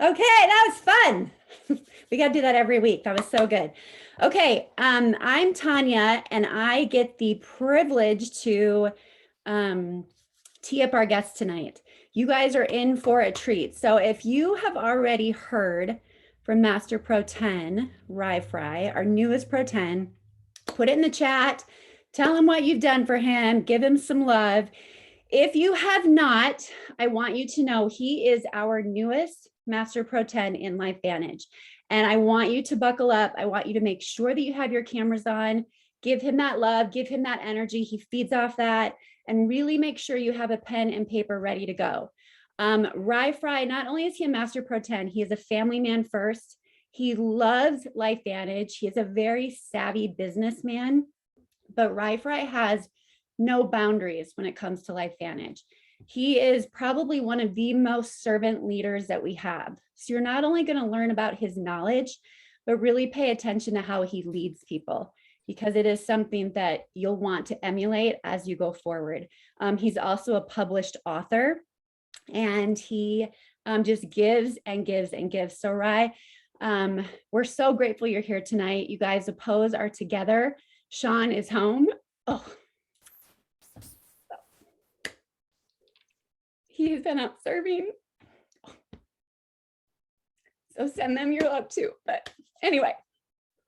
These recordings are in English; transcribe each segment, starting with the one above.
Okay, that was fun. We got to do that every week. That was so good. Okay, I'm Tanya, and I get the privilege to um, tee up our guests tonight. You guys are in for a treat. So if you have already heard from Master Pro 10, Rye Fry, our newest Pro 10, put it in the chat. Tell him what you've done for him. Give him some love. If you have not, I want you to know he is our newest Master Pro 10 in LifeVantage. And I want you to buckle up. I want you to make sure that you have your cameras on. Give him that love, give him that energy. He feeds off that. And really make sure you have a pen and paper ready to go. Rye Fry, not only is he a Master Pro 10, he is a family man first. He loves LifeVantage. He is a very savvy businessman. But Rye Fry has no boundaries when it comes to LifeVantage. He is probably one of the most servant leaders that we have. So you're not only going to learn about his knowledge, but really pay attention to how he leads people, because it is something that you'll want to emulate as you go forward. He's also a published author, and he just gives and gives and gives. So Rye, we're so grateful you're here tonight. You guys, the pose are together. Sean is home. Oh, he's been out serving. So send them your love too. But anyway,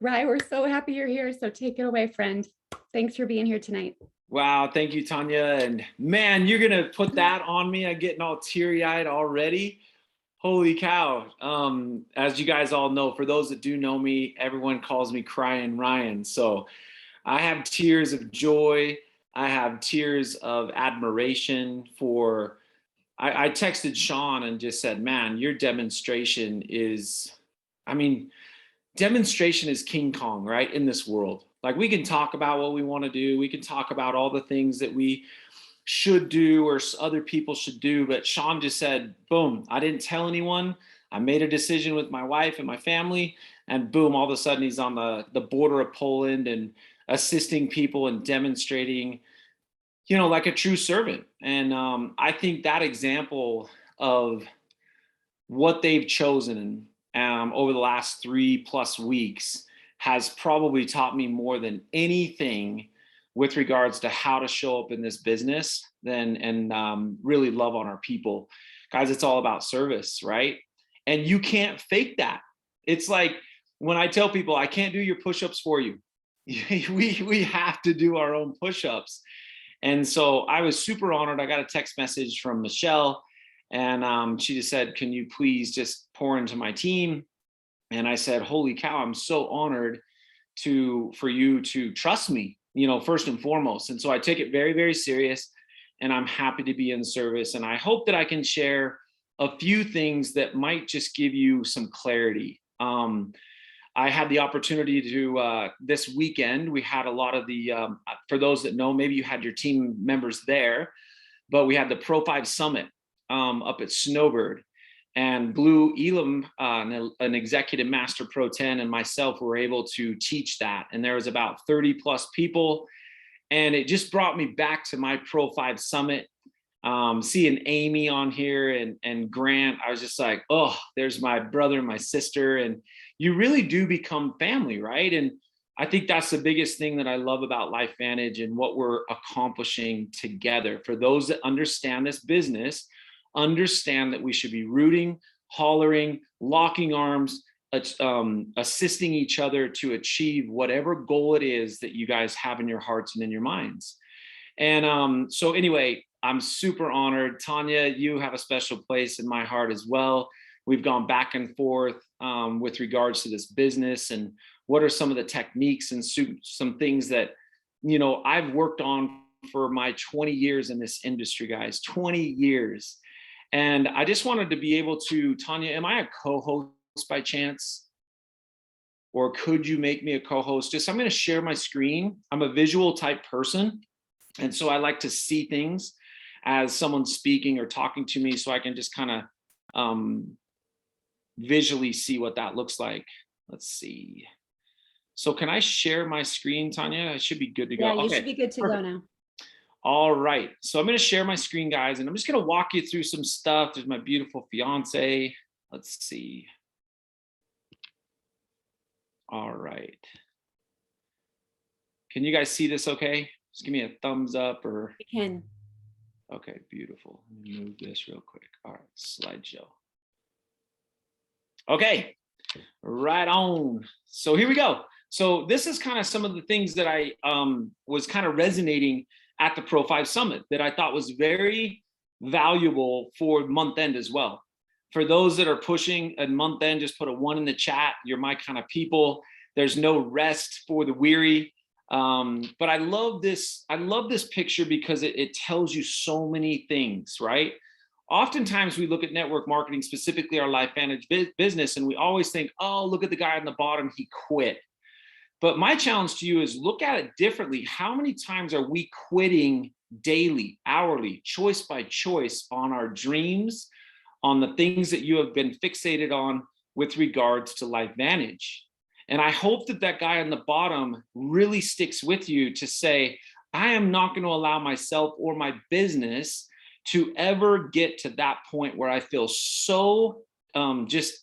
Rye, we're so happy you're here. So take it away, friend. Thanks for being here tonight. Wow, thank you, Tanya. And man, you're gonna put that on me. I'm getting all teary-eyed already. Holy cow. As you guys all know, for those that do know me, everyone calls me Crying Ryan. So I have tears of joy. I have tears of admiration for, I texted Sean and just said, man, your demonstration is, demonstration is King Kong, right? In this world. Like, we can talk about what we want to do. We can talk about all the things that we should do or other people should do. But Sean just said, boom, I didn't tell anyone. I made a decision with my wife and my family, and boom, all of a sudden he's on the border of Poland and assisting people and demonstrating, like a true servant. And I think that example of what they've chosen over the last 3+ weeks has probably taught me more than anything with regards to how to show up in this business and really love on our people. Guys, it's all about service, right? And you can't fake that. It's like when I tell people, I can't do your push-ups for you. we have to do our own push-ups. And so I was super honored. I got a text message from Michelle, and she just said, can you please just pour into my team? And I said, holy cow, I'm so honored for you to trust me, first and foremost. And so I take it very, very serious, and I'm happy to be in service. And I hope that I can share a few things that might just give you some clarity. I had the opportunity to, this weekend, we had a lot of the, for those that know, maybe you had your team members there, but we had the Pro 5 Summit up at Snowbird. And Blue Elam, an executive Master Pro 10, and myself were able to teach that. And there was about 30+ people. And it just brought me back to my Pro 5 Summit. Seeing Amy on here and Grant, I was just like, oh, there's my brother and my sister. And you really do become family, right? And I think that's the biggest thing that I love about LifeVantage and what we're accomplishing together. For those that understand this business, understand that we should be rooting, hollering, locking arms, assisting each other to achieve whatever goal it is that you guys have in your hearts and in your minds. And so anyway, I'm super honored. Tanya, you have a special place in my heart as well. We've gone back and forth with regards to this business and what are some of the techniques and some things that, I've worked on for my 20 years in this industry, guys, 20 years. And I just wanted to be able to, Tanya, am I a co-host by chance? Or could you make me a co-host? I'm going to share my screen. I'm a visual type person. And so I like to see things as someone's speaking or talking to me, so I can just kind of visually see what that looks like. Let's see. So can I share my screen, Tanya? I should be good to go. Yeah, you should be good to go now. All right. So I'm going to share my screen, guys, and I'm just going to walk you through some stuff. There's my beautiful fiance. let's see. All right. Can you guys see this okay? Just give me a thumbs up or. We can. Okay, beautiful. Let me move this real quick. All right, slideshow. Okay, right on. So here we go. So this is kind of some of the things that I was kind of resonating at the Pro 5 Summit that I thought was very valuable for month end as well. For those that are pushing a month end, just put a 1 in the chat. You're my kind of people. There's no rest for the weary. But I love this. I love this picture because it tells you so many things, right? Oftentimes we look at network marketing, specifically our LifeVantage business, and we always think, oh, look at the guy on the bottom, he quit. But my challenge to you is look at it differently. How many times are we quitting daily, hourly, choice by choice on our dreams, on the things that you have been fixated on with regards to LifeVantage? And I hope that that guy on the bottom really sticks with you to say, I am not going to allow myself or my business to ever get to that point where I feel so just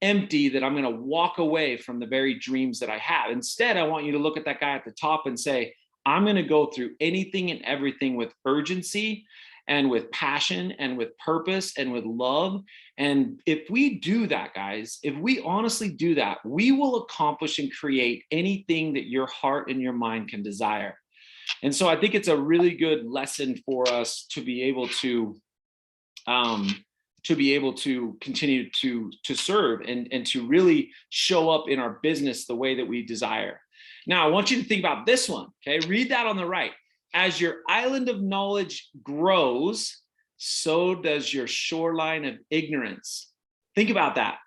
empty that I'm going to walk away from the very dreams that I have. Instead, I want you to look at that guy at the top and say, I'm going to go through anything and everything with urgency and with passion and with purpose and with love. And if we do that, guys, if we honestly do that, we will accomplish and create anything that your heart and your mind can desire. And so I think it's a really good lesson for us to be able to continue to serve and to really show up in our business the way that we desire. Now, I want you to think about this one, okay? Read that on the right. As your island of knowledge grows, so does your shoreline of ignorance. Think about that.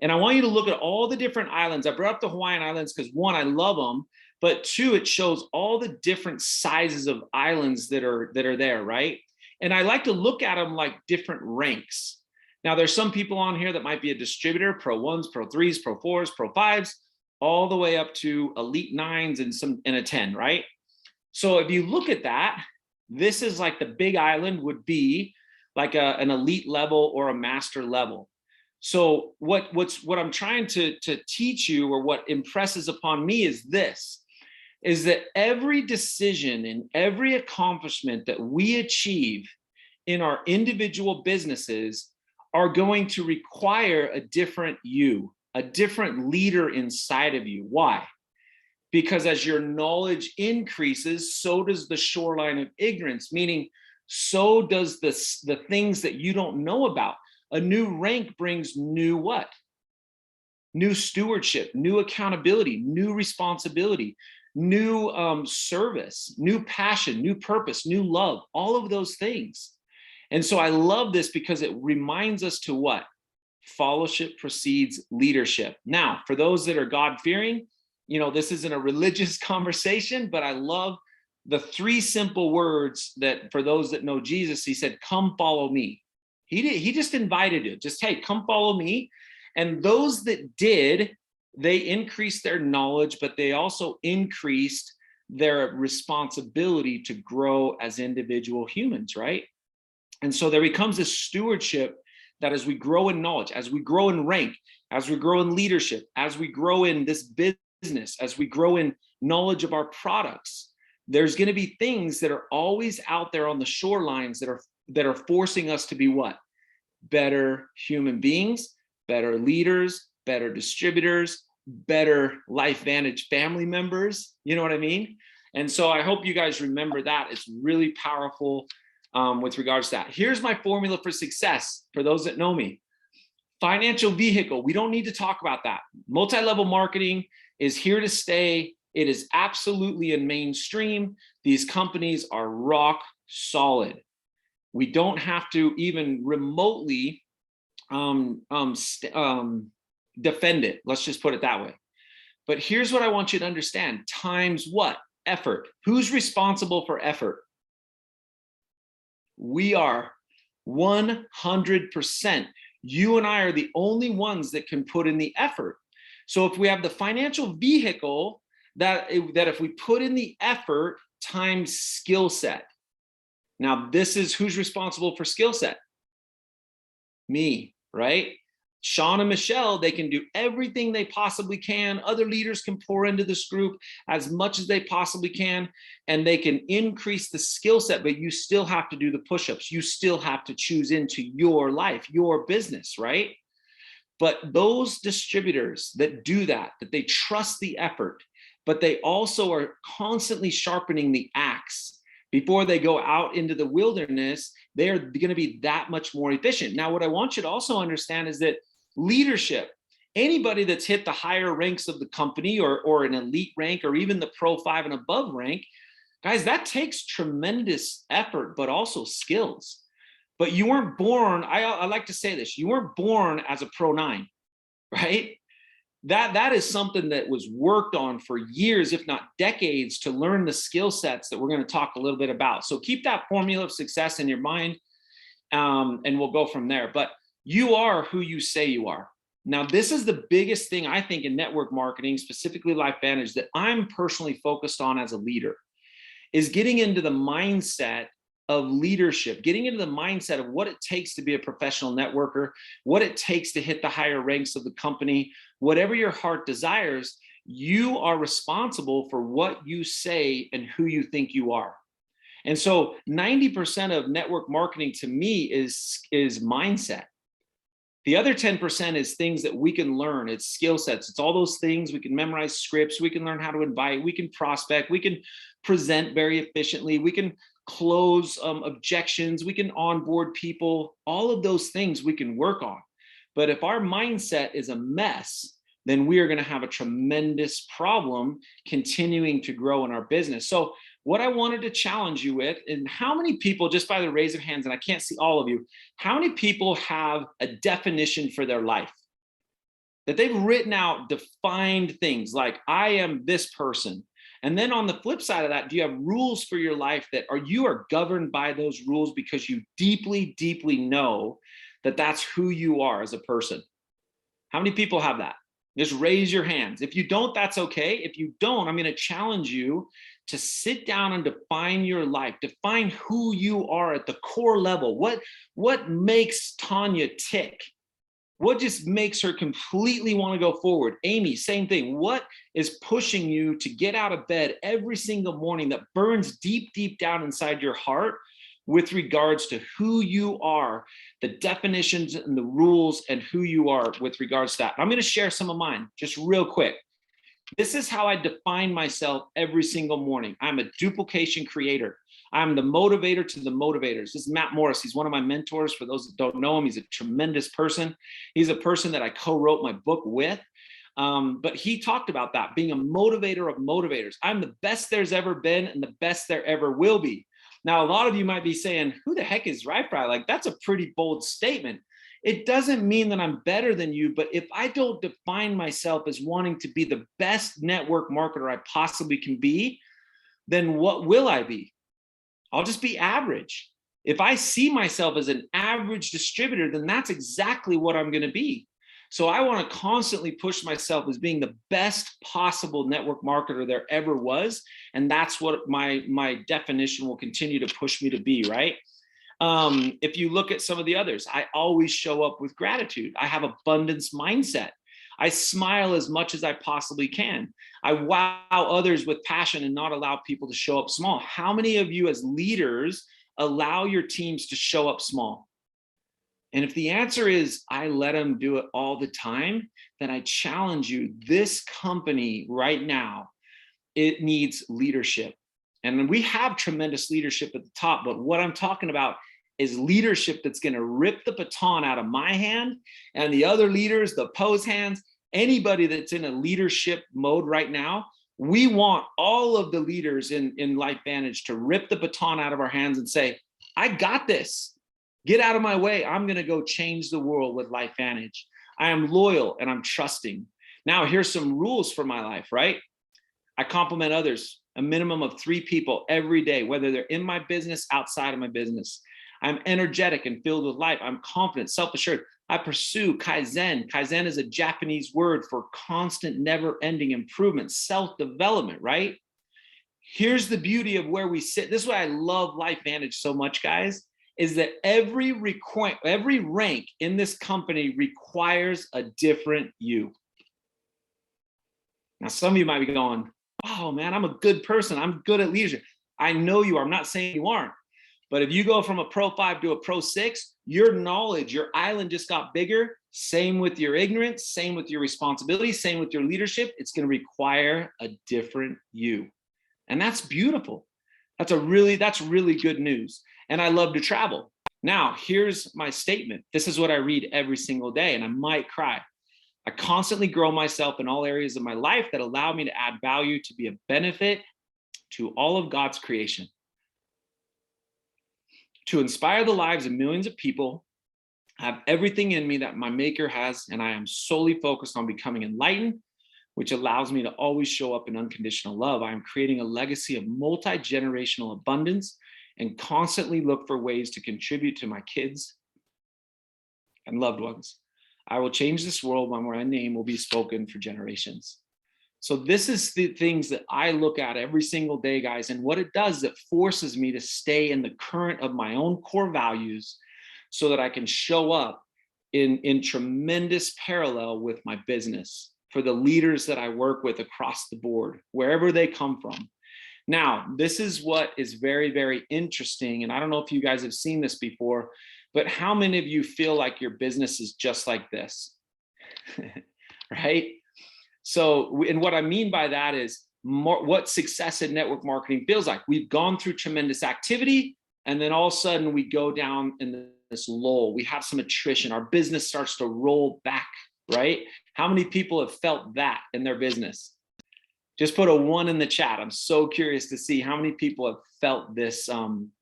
And I want you to look at all the different islands. I brought up the Hawaiian Islands because 1, I love them, but 2, it shows all the different sizes of islands that are there, right? And I like to look at them like different ranks. Now, there's some people on here that might be a distributor, Pro 1s, Pro 3s, Pro 4s, Pro 5s, all the way up to Elite 9s and a 10, right? So if you look at that, this is like the big island would be like an elite level or a master level. So what I'm trying to teach you, or what impresses upon me, is this, is that every decision and every accomplishment that we achieve in our individual businesses are going to require a different you, a different leader inside of you. Why? Because as your knowledge increases, so does the shoreline of ignorance, meaning so does the things that you don't know about. A new rank brings new what? New stewardship, new accountability, new responsibility, new service, new passion, new purpose, new love, all of those things. And so I love this because it reminds us to what? Fellowship precedes leadership. Now, for those that are God-fearing, you know, this isn't a religious conversation, but I love the 3 simple words that for those that know Jesus, he said, come follow me. He just invited it, just, hey, come follow me. And those that did, they increased their knowledge, but they also increased their responsibility to grow as individual humans, right? And so there becomes this stewardship that as we grow in knowledge, as we grow in rank, as we grow in leadership, as we grow in this business, as we grow in knowledge of our products, there's going to be things that are always out there on the shorelines that are forcing us to be what? Better human beings, better leaders, better distributors, better LifeVantage family members. You know what I mean? And so I hope you guys remember that. It's really powerful with regards to that. Here's my formula for success for those that know me. Financial vehicle, we don't need to talk about that. Multi-level marketing is here to stay. It is absolutely in mainstream. These companies are rock solid. We don't have to even remotely defend it. Let's just put it that way. But here's what I want you to understand. Times what? Effort. Who's responsible for effort? We are 100%. You and I are the only ones that can put in the effort. So if we have the financial vehicle, that if we put in the effort times skill set. Now, this is who's responsible for skill set? Me, right? Sean and Michelle, they can do everything they possibly can. Other leaders can pour into this group as much as they possibly can, and they can increase the skill set, but you still have to do the push-ups. You still have to choose into your life, your business, right? But those distributors that do that, that they trust the effort, but they also are constantly sharpening the axe before they go out into the wilderness, they're going to be that much more efficient. Now, what I want you to also understand is that leadership, anybody that's hit the higher ranks of the company or an elite rank or even the Pro 5 and above rank, guys, that takes tremendous effort, but also skills. But you weren't born, I like to say this, you weren't born as a Pro 9, right? That is something that was worked on for years, if not decades, to learn the skill sets that we're going to talk a little bit about. So keep that formula of success in your mind, and we'll go from there. But you are who you say you are. Now, this is the biggest thing I think in network marketing, specifically LifeVantage, that I'm personally focused on as a leader, is getting into the mindset of leadership, getting into the mindset of what it takes to be a professional networker, what it takes to hit the higher ranks of the company. Whatever your heart desires, you are responsible for what you say and who you think you are. And so 90% of network marketing to me is mindset. The other 10% is things that we can learn. It's skill sets. It's all those things. We can memorize scripts. We can learn how to invite. We can prospect. We can present very efficiently. We can close objections. We can onboard people. All of those things we can work on. But if our mindset is a mess, then we are going to have a tremendous problem continuing to grow in our business. So what I wanted to challenge you with, and how many people, just by the raise of hands, and I can't see all of you, how many people have a definition for their life? That they've written out defined things like, I am this person. And then on the flip side of that, do you have rules for your life that you are governed by those rules because you deeply, deeply know that that's who you are as a person? How many people have that? Just raise your hands. If you don't, that's okay. If you don't, I'm going to challenge you to sit down and define your life, define who you are at the core level. What makes Tanya tick? What just makes her completely want to go forward? Amy, same thing. What is pushing you to get out of bed every single morning that burns deep, deep down inside your heart with regards to who you are, the definitions and the rules and who you are with regards to that? I'm going to share some of mine just real quick. This is how I define myself every single morning. I'm a duplication creator. I'm the motivator to the motivators. This is Matt Morris. He's one of my mentors. For those that don't know him, he's a tremendous person. He's a person that I co-wrote my book with. But he talked about that, being a motivator of motivators. I'm the best there's ever been and the best there ever will be. Now, a lot of you might be saying, who the heck is Rai? Like, that's a pretty bold statement. It doesn't mean that I'm better than you, but if I don't define myself as wanting to be the best network marketer I possibly can be, then what will I be? I'll just be average. If I see myself as an average distributor, then that's exactly what I'm going to be. So I want to constantly push myself as being the best possible network marketer there ever was. And that's what my definition will continue to push me to be, right? If you look at some of the others, I always show up with gratitude. I have abundance mindset. I smile as much as I possibly can. I wow others with passion and not allow people to show up small. How many of you as leaders allow your teams to show up small? And if the answer is, I let them do it all the time, then I challenge you, this company right now, it needs leadership. And we have tremendous leadership at the top, but what I'm talking about is leadership that's going to rip the baton out of my hand and the other leaders, the pose hands, anybody that's in a leadership mode right now. We want all of the leaders in LifeVantage to rip the baton out of our hands and say, I got this. Get out of my way. I'm going to go change the world with LifeVantage. I am loyal and I'm trusting. Now, here's some rules for my life, right? I compliment others, a minimum of 3 people every day, whether they're in my business, outside of my business. I'm energetic and filled with life. I'm confident, self-assured. I pursue Kaizen. Kaizen is a Japanese word for constant, never-ending improvement, self-development, right? Here's the beauty of where we sit. This is why I love LifeVantage so much, guys, is that every rank in this company requires a different you. Now, some of you might be going, oh man, I'm a good person. I'm good at leadership. I know you are. I'm not saying you aren't. But if you go from a Pro 5 to a Pro 6, your knowledge, your island just got bigger. Same with your ignorance, same with your responsibility, same with your leadership. It's going to require a different you. And that's beautiful. That's really good news. And I love to travel. Now, here's my statement. This is what I read every single day, and I might cry. I constantly grow myself in all areas of my life that allow me to add value, to be a benefit to all of God's creation, to inspire the lives of millions of people. I have everything in me that my maker has, and I am solely focused on becoming enlightened, which allows me to always show up in unconditional love. I am creating a legacy of multi-generational abundance and constantly look for ways to contribute to my kids and loved ones. I will change this world where my name will be spoken for generations. So this is the things that I look at every single day, guys. And what it does, it forces me to stay in the current of my own core values so that I can show up in tremendous parallel with my business for the leaders that I work with across the board, wherever they come from. Now, this is what is very, very interesting. And I don't know if you guys have seen this before, but how many of you feel like your business is just like this? Right? So, and what I mean by that is what success in network marketing feels like. We've gone through tremendous activity, and then all of a sudden we go down in this lull. We have some attrition. Our business starts to roll back, right? How many people have felt that in their business? Just put a 1 in the chat. I'm so curious to see how many people have felt this,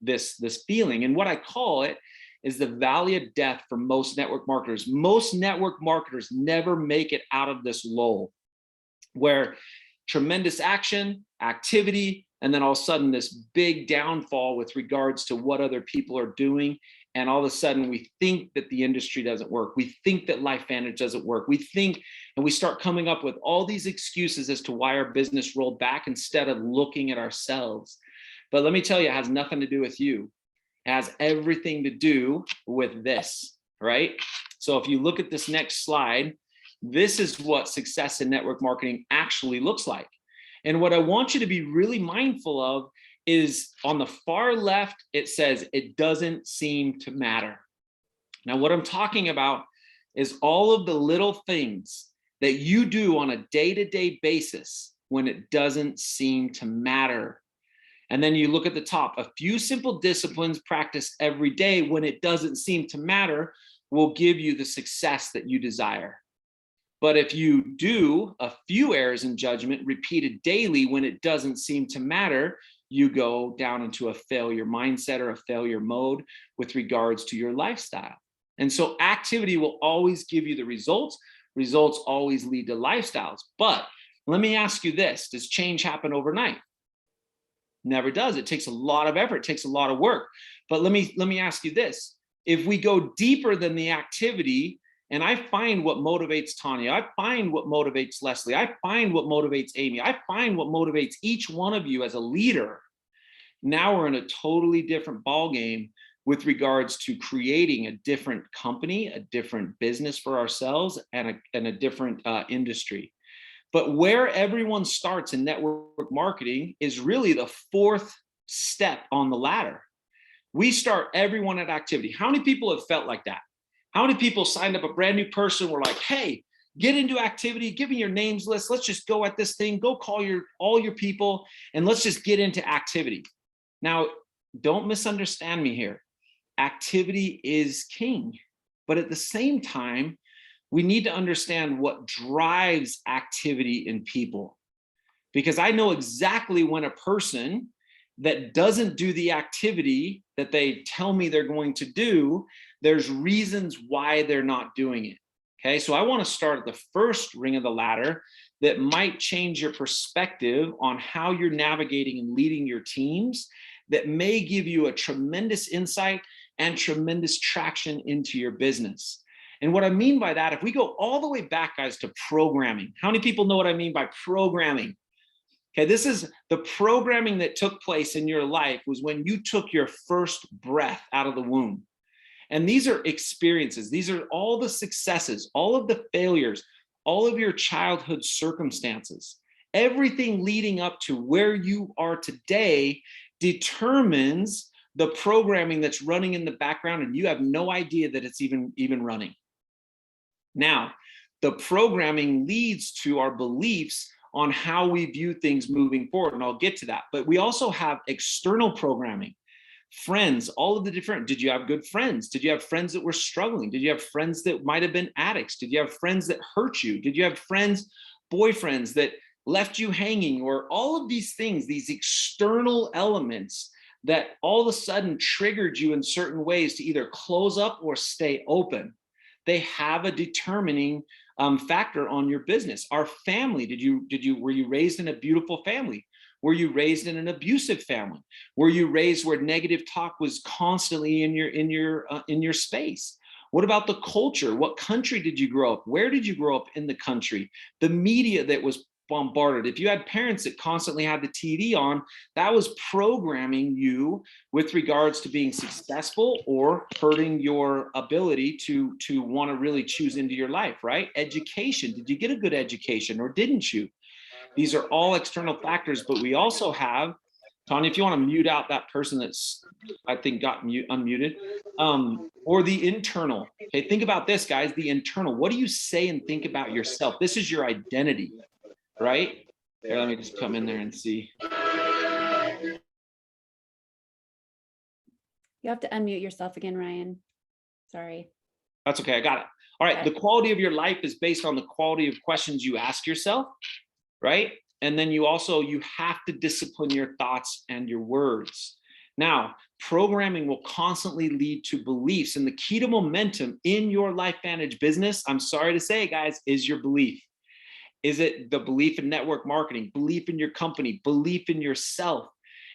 this feeling. And what I call it is the valley of death for most network marketers. Most network marketers never make it out of this lull, where tremendous action, activity, and then all of a sudden this big downfall with regards to what other people are doing. And all of a sudden we think that the industry doesn't work. We think that LifeVantage doesn't work. We think, and we start coming up with all these excuses as to why our business rolled back instead of looking at ourselves. But let me tell you, it has nothing to do with you. It has everything to do with this, right? So if you look at this next slide, this is what success in network marketing actually looks like. And what I want you to be really mindful of is on the far left, it says, it doesn't seem to matter. Now, what I'm talking about is all of the little things that you do on a day-to-day basis when it doesn't seem to matter. And then you look at the top, a few simple disciplines practiced every day when it doesn't seem to matter will give you the success that you desire. But if you do a few errors in judgment repeated daily when it doesn't seem to matter, you go down into a failure mindset or a failure mode with regards to your lifestyle. And so activity will always give you the results. Results always lead to lifestyles. But let me ask you this, does change happen overnight? Never does. It takes a lot of effort. It takes a lot of work. But let me ask you this. If we go deeper than the activity, and I find what motivates Tanya, I find what motivates Leslie, I find what motivates Amy, I find what motivates each one of you as a leader. Now we're in a totally different ballgame with regards to creating a different company, a different business for ourselves, and a different industry. But where everyone starts in network marketing is really the 4th step on the ladder. We start everyone at activity. How many people have felt like that? How many people signed up a brand new person, were like, hey, get into activity, give me your names list, let's just go at this thing, go call all your people, and let's just get into activity. Now, don't misunderstand me here. Activity is king, but at the same time, we need to understand what drives activity in people. Because I know exactly when a person that doesn't do the activity that they tell me they're going to do, there's reasons why they're not doing it. Okay, so I want to start at the first ring of the ladder that might change your perspective on how you're navigating and leading your teams, that may give you a tremendous insight and tremendous traction into your business. And what I mean by that, if we go all the way back, guys, to programming, how many people know what I mean by programming? Okay, this is the programming that took place in your life was when you took your first breath out of the womb. And these are experiences. These are all the successes, all of the failures, all of your childhood circumstances. Everything leading up to where you are today determines the programming that's running in the background, and you have no idea that it's even running. Now, the programming leads to our beliefs on how we view things moving forward, and I'll get to that. But we also have external programming. Friends, all of the different, did you have good friends? Did you have friends that were struggling? Did you have friends that might have been addicts? Did you have friends that hurt you? Did you have friends, boyfriends that left you hanging? Or all of these things, these external elements that all of a sudden triggered you in certain ways to either close up or stay open. They have a determining factor on your business. Our family, were you raised in a beautiful family? Were you raised in an abusive family? Were you raised where negative talk was constantly in your space? What about the culture? What country did you grow up? Where did you grow up in the country? The media that was bombarded. If you had parents that constantly had the TV on, that was programming you with regards to being successful or hurting your ability to want to really choose into your life, right? Education. Did you get a good education or didn't you? These are all external factors, but we also have, Tanya, if you want to mute out that person that's, I think, got unmuted, or the internal. Okay, think about this, guys, the internal. What do you say and think about yourself? This is your identity, right? Here, let me just come in there and see. You have to unmute yourself again, Ryan. Sorry. That's okay, I got it. All right, the quality of your life is based on the quality of questions you ask yourself, right? And then you have to discipline your thoughts and your words. Now, programming will constantly lead to beliefs, and the key to momentum in your LifeVantage business, I'm sorry to say, guys, is your belief. Is it the belief in network marketing, belief in your company, belief in yourself?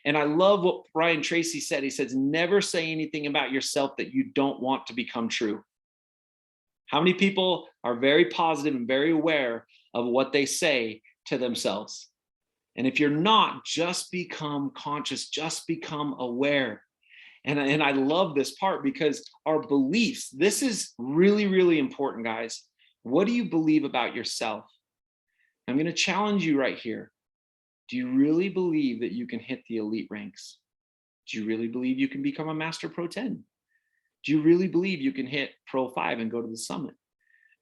And I love what Brian Tracy said. He says, never say anything about yourself that you don't want to become true. How many people are very positive and very aware of what they say to themselves? And if you're not, just become conscious, just become aware. And I love this part because our beliefs, this is really, really important, guys. What do you believe about yourself? I'm going to challenge you right here. Do you really believe that you can hit the elite ranks? Do you really believe you can become a Master Pro 10? Do you really believe you can hit Pro 5 and go to the summit?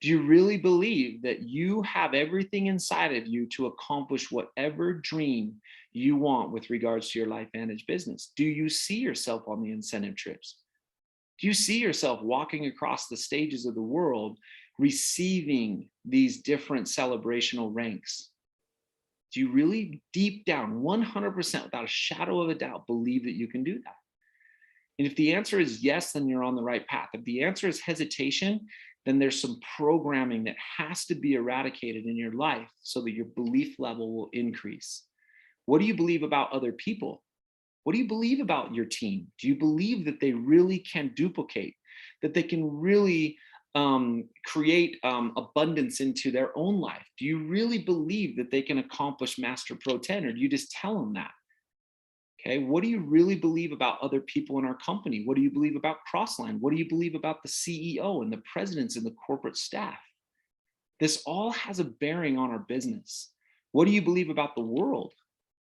Do you really believe that you have everything inside of you to accomplish whatever dream you want with regards to your LifeVantage business? Do you see yourself on the incentive trips? Do you see yourself walking across the stages of the world, receiving these different celebrational ranks? Do you really deep down, 100% without a shadow of a doubt, believe that you can do that? And if the answer is yes, then you're on the right path. If the answer is hesitation, then there's some programming that has to be eradicated in your life so that your belief level will increase. What do you believe about other people? What do you believe about your team? Do you believe that they really can duplicate, that they can really create abundance into their own life? Do you really believe that they can accomplish Master Pro 10, or do you just tell them that? Okay, what do you really believe about other people in our company? What do you believe about Crossline? What do you believe about the CEO and the presidents and the corporate staff? This all has a bearing on our business. What do you believe about the world?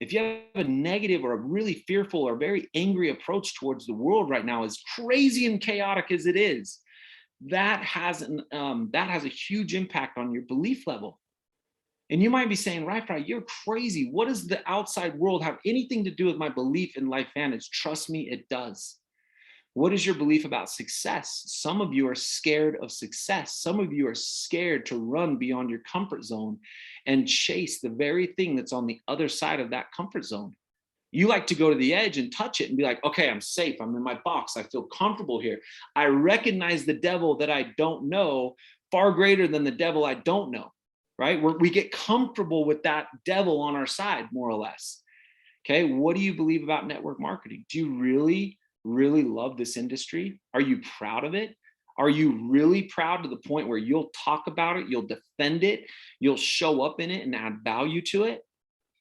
If you have a negative or a really fearful or very angry approach towards the world right now, as crazy and chaotic as it is, that has a huge impact on your belief level. And you might be saying, right, you're crazy. What does the outside world have anything to do with my belief in LifeVantage? Trust me, it does. What is your belief about success? Some of you are scared of success. Some of you are scared to run beyond your comfort zone and chase the very thing that's on the other side of that comfort zone. You like to go to the edge and touch it and be like, okay, I'm safe. I'm in my box. I feel comfortable here. I recognize the devil that I don't know far greater than the devil I don't know. Right? We get comfortable with that devil on our side, more or less. Okay, what do you believe about network marketing? Do you really, really love this industry? Are you proud of it? Are you really proud to the point where you'll talk about it, you'll defend it, you'll show up in it and add value to it?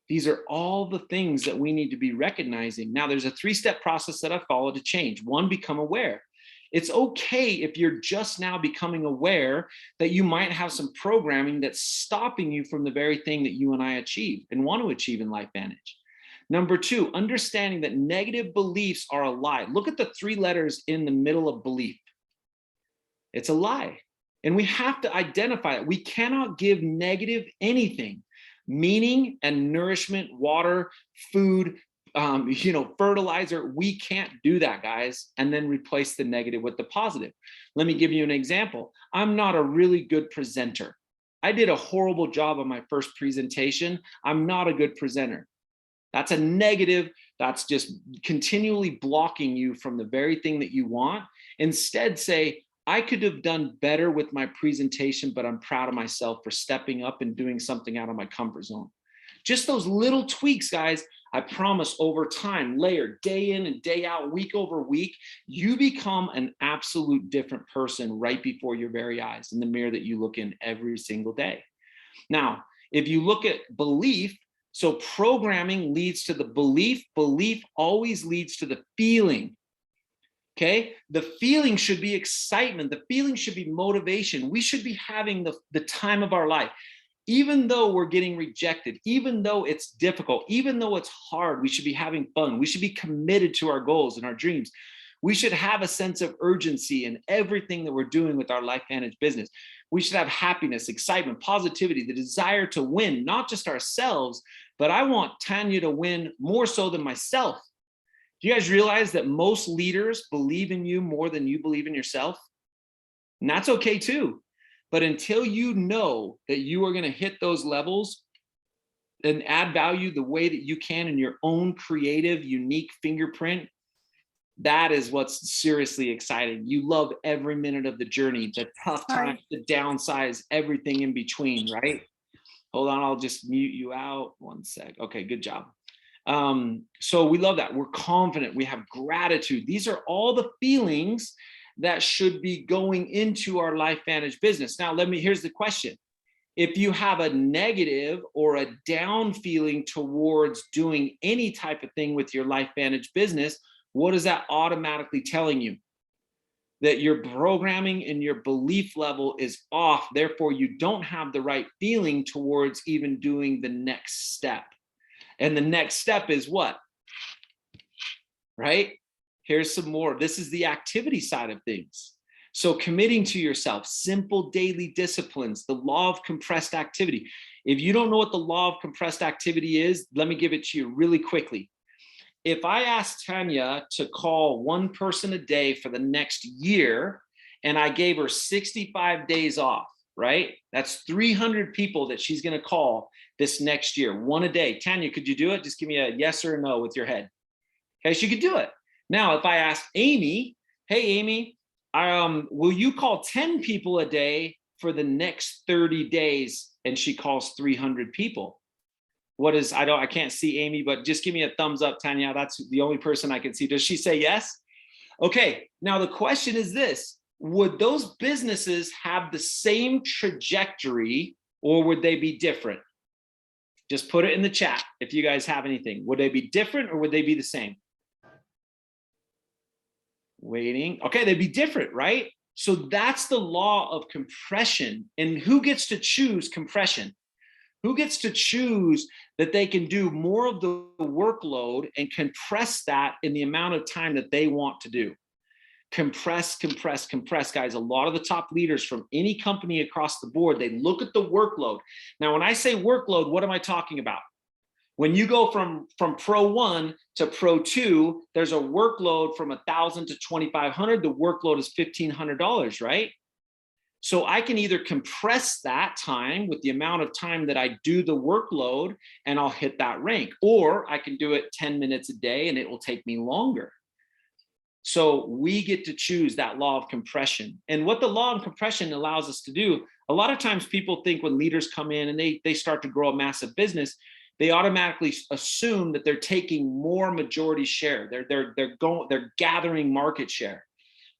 These are all the things that we need to be recognizing. Now, there's a 3-step process that I follow to change. 1, become aware. It's okay if you're just now becoming aware that you might have some programming that's stopping you from the very thing that you and I achieve and want to achieve in LifeVantage. Number 2, understanding that negative beliefs are a lie. Look at the 3 letters in the middle of belief. It's a lie. And we have to identify it. We cannot give negative anything, meaning and nourishment, water, food, fertilizer. We can't do that, guys, and then replace the negative with the positive. Let me give you an example. I'm not a really good presenter. I did a horrible job on my first presentation. I'm not a good presenter. That's a negative. That's just continually blocking you from the very thing that you want. Instead, say, I could have done better with my presentation, but I'm proud of myself for stepping up and doing something out of my comfort zone. Just those little tweaks, guys, I promise over time, layered, day in and day out, week over week, you become an absolute different person right before your very eyes in the mirror that you look in every single day. Now, if you look at belief, so programming leads to the belief, belief always leads to the feeling. Okay, the feeling should be excitement, the feeling should be motivation. We should be having the time of our life. Even though we're getting rejected, even though it's difficult, even though it's hard, we should be having fun. We should be committed to our goals and our dreams. We should have a sense of urgency in everything that we're doing with our LifeVantage business. We should have happiness, excitement, positivity, the desire to win, not just ourselves, but I want Tanya to win more so than myself. Do you guys realize that most leaders believe in you more than you believe in yourself? And that's okay too. But until you know that you are going to hit those levels and add value the way that you can in your own creative, unique fingerprint, that is what's seriously exciting. You love every minute of the journey, the tough times, the downsides, everything in between, right? Hold on, I'll just mute you out. 1 sec. Okay, good job. So we love that. We're confident. We have gratitude. These are all the feelings that should be going into our LifeVantage business. Now, here's the question. If you have a negative or a down feeling towards doing any type of thing with your LifeVantage business, what is that automatically telling you? That your programming and your belief level is off. Therefore, you don't have the right feeling towards even doing the next step. And the next step is what? Right? Here's some more. This is the activity side of things. So committing to yourself, simple daily disciplines, the law of compressed activity. If you don't know what the law of compressed activity is, let me give it to you really quickly. If I asked Tanya to call one person a day for the next year, and I gave her 65 days off, right? That's 300 people that she's going to call this next year, one a day. Tanya, could you do it? Just give me a yes or a no with your head. Okay, she could do it. Now, if I asked Amy, hey, Amy, will you call 10 people a day for the next 30 days? And she calls 300 people. What is, I can't see Amy, but just give me a thumbs up, Tanya. That's the only person I can see. Does she say yes? Okay, now the question is this. Would those businesses have the same trajectory or would they be different? Just put it in the chat if you guys have anything. Would they be different or would they be the same? Waiting. Okay, they'd be different, right? So that's the law of compression. And who gets to choose compression? Who gets to choose that they can do more of the workload and compress that in the amount of time that they want to do? Compress, compress, compress, guys. A lot of the top leaders from any company across the board, they look at the workload. Now, when I say workload, what am I talking about? When you go from Pro 1 to Pro 2, there's a workload from 1,000 to 2,500. The workload is $1,500, right? So I can either compress that time with the amount of time that I do the workload and I'll hit that rank, or I can do it 10 minutes a day and it will take me longer. So we get to choose that law of compression. And what the law of compression allows us to do, a lot of times people think when leaders come in and they start to grow a massive business, they automatically assume that they're taking more majority share. They're gathering market share.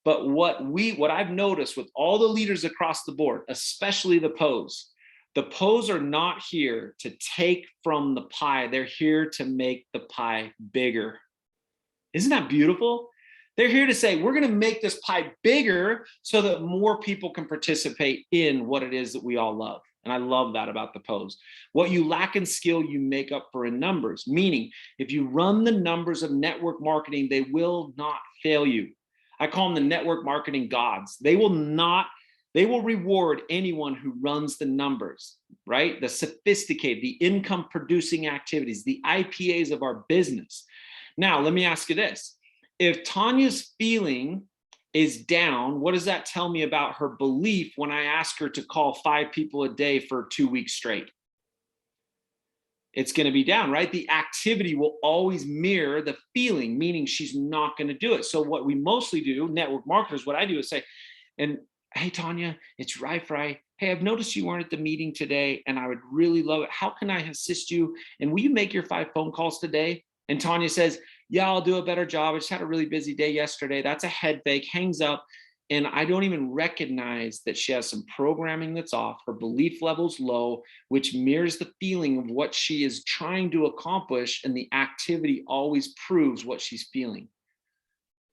But what I've noticed with all the leaders across the board, especially the pros, The Poes are not here to take from the pie. They're here to make the pie bigger. Isn't that beautiful? They're here to say, we're going to make this pie bigger so that more people can participate in what it is that we all love. And I love that about the Poes. What you lack in skill, you make up for in numbers. Meaning, if you run the numbers of network marketing, they will not fail you. I call them the network marketing gods. They will reward anyone who runs the numbers, right? The sophisticated, the income producing activities, the IPAs of our business. Now, let me ask you this. If Tanya's feeling is down, what does that tell me about her belief when I ask her to call 5 people a day for 2 weeks straight? It's going to be down, right? The activity will always mirror the feeling, meaning she's not going to do it. So what we mostly do, network marketers, what I do is say, and hey, Tanya, it's Fry. Hey, I've noticed you weren't at the meeting today, and I would really love it. How can I assist you? And will you make your 5 phone calls today? And Tanya says, yeah, I'll do a better job. I just had a really busy day yesterday. That's a head fake, hangs up. And I don't even recognize that she has some programming that's off. Her belief level's low, which mirrors the feeling of what she is trying to accomplish. And the activity always proves what she's feeling.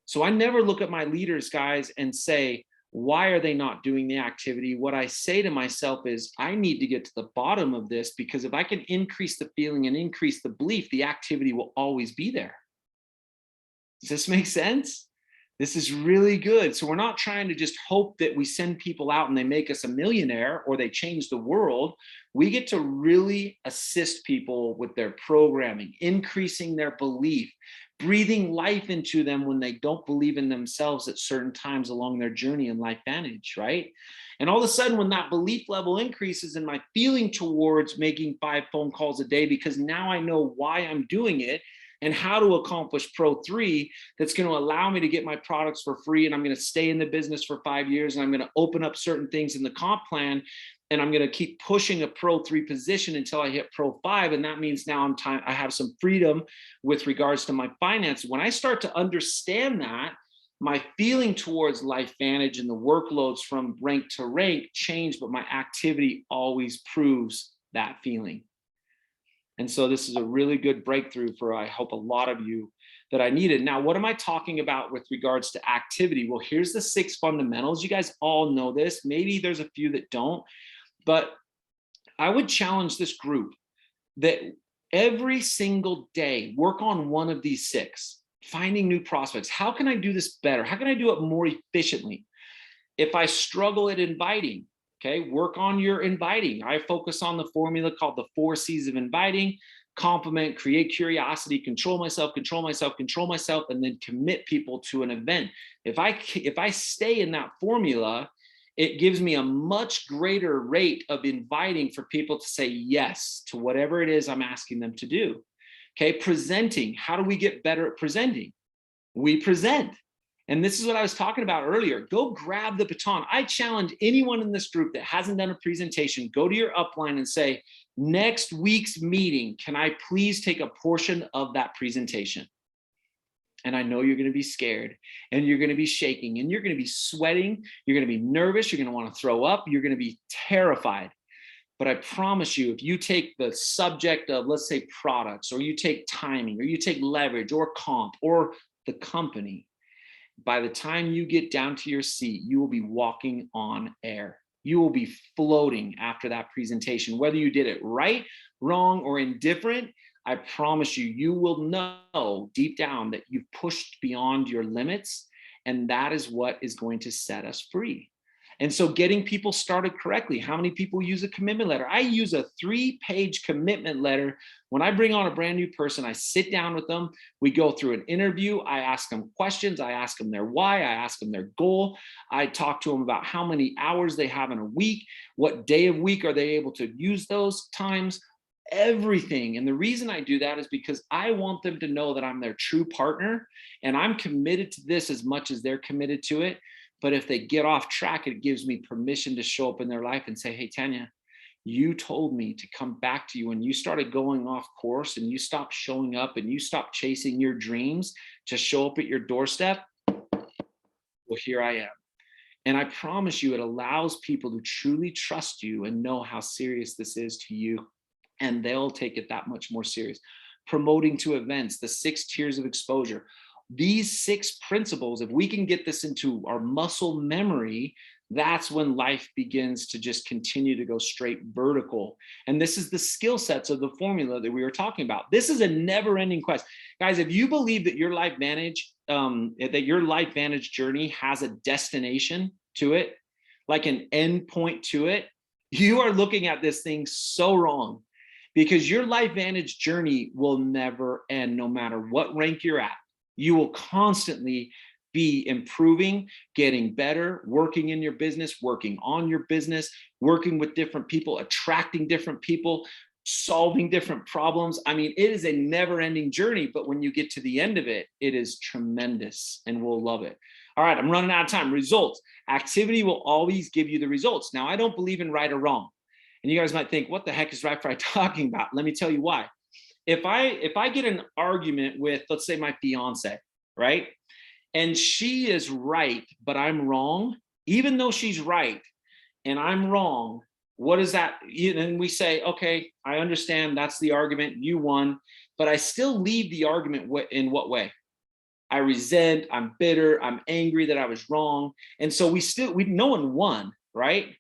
So I never look at my leaders, guys, and say, why are they not doing the activity? What I say to myself is, I need to get to the bottom of this, because if I can increase the feeling and increase the belief, the activity will always be there. Does this make sense? This is really good. So we're not trying to just hope that we send people out and they make us a millionaire or they change the world. We get to really assist people with their programming, increasing their belief, breathing life into them when they don't believe in themselves at certain times along their journey in LifeVantage, right? And all of a sudden, when that belief level increases and my feeling towards making 5 phone calls a day, because now I know why I'm doing it and how to accomplish Pro 3, that's going to allow me to get my products for free, and I'm going to stay in the business for 5 years, and I'm going to open up certain things in the comp plan, and I'm going to keep pushing a Pro 3 position until I hit Pro 5, and that means now I have some freedom with regards to my finances. When I start to understand that, my feeling towards LifeVantage and the workloads from rank to rank change, but my activity always proves that feeling. And so this is a really good breakthrough for, I hope, a lot of you that I needed. Now, what am I talking about with regards to activity? Well, here's the 6 fundamentals. You guys all know this. Maybe there's a few that don't, but I would challenge this group that every single day, work on one of these 6, finding new prospects. How can I do this better? How can I do it more efficiently? If I struggle at inviting, okay, work on your inviting. I focus on the formula called the 4 C's of inviting: compliment, create curiosity, control myself, and then commit people to an event. If I stay in that formula, it gives me a much greater rate of inviting for people to say yes to whatever it is I'm asking them to do. Okay, presenting. How do we get better at presenting? We present. And this is what I was talking about earlier. Go grab the baton. I challenge anyone in this group that hasn't done a presentation, go to your upline and say, next week's meeting, can I please take a portion of that presentation? And I know you're going to be scared, and you're going to be shaking, and you're going to be sweating. You're going to be nervous. You're going to want to throw up. You're going to be terrified. But I promise you, if you take the subject of, let's say, products, or you take timing, or you take leverage, or comp, or the company, by the time you get down to your seat, you will be walking on air. You will be floating after that presentation. Whether you did it right, wrong, or indifferent, I promise you, you will know deep down that you've pushed beyond your limits, and that is what is going to set us free. And so getting people started correctly. How many people use a commitment letter? I use a 3-page commitment letter. When I bring on a brand new person, I sit down with them. We go through an interview. I ask them questions. I ask them their why. I ask them their goal. I talk to them about how many hours they have in a week. What day of week are they able to use those times? Everything. And the reason I do that is because I want them to know that I'm their true partner, and I'm committed to this as much as they're committed to it. But if they get off track, it gives me permission to show up in their life and say, hey, Tanya, you told me to come back to you when you started going off course, and you stopped showing up, and you stopped chasing your dreams to show up at your doorstep. Well, here I am. And I promise you, it allows people to truly trust you and know how serious this is to you. And they'll take it that much more serious. Promoting to events, the 6 tiers of exposure. These 6 principles, if we can get this into our muscle memory, that's when life begins to just continue to go straight vertical. And this is the skill sets of the formula that we were talking about. This is a never-ending quest. Guys, if you believe that your life vantage journey has a destination to it, like an end point to it, you are looking at this thing so wrong, because your life vantage journey will never end. No matter what rank you're at, you will constantly be improving, getting better, working in your business, working on your business, working with different people, attracting different people, solving different problems. I mean, it is a never-ending journey, but when you get to the end of it, it is tremendous and we'll love it. All right, I'm running out of time. Results. Activity will always give you the results. Now, I don't believe in right or wrong. And you guys might think, what the heck is right talking about? Let me tell you why. If I get an argument with, let's say, my fiance, right? And she is right, but I'm wrong, even though she's right and I'm wrong, what is that? And we say, okay, I understand, that's the argument, you won, but I still leave the argument in what way? I resent, I'm bitter, I'm angry that I was wrong. And so no one won, right?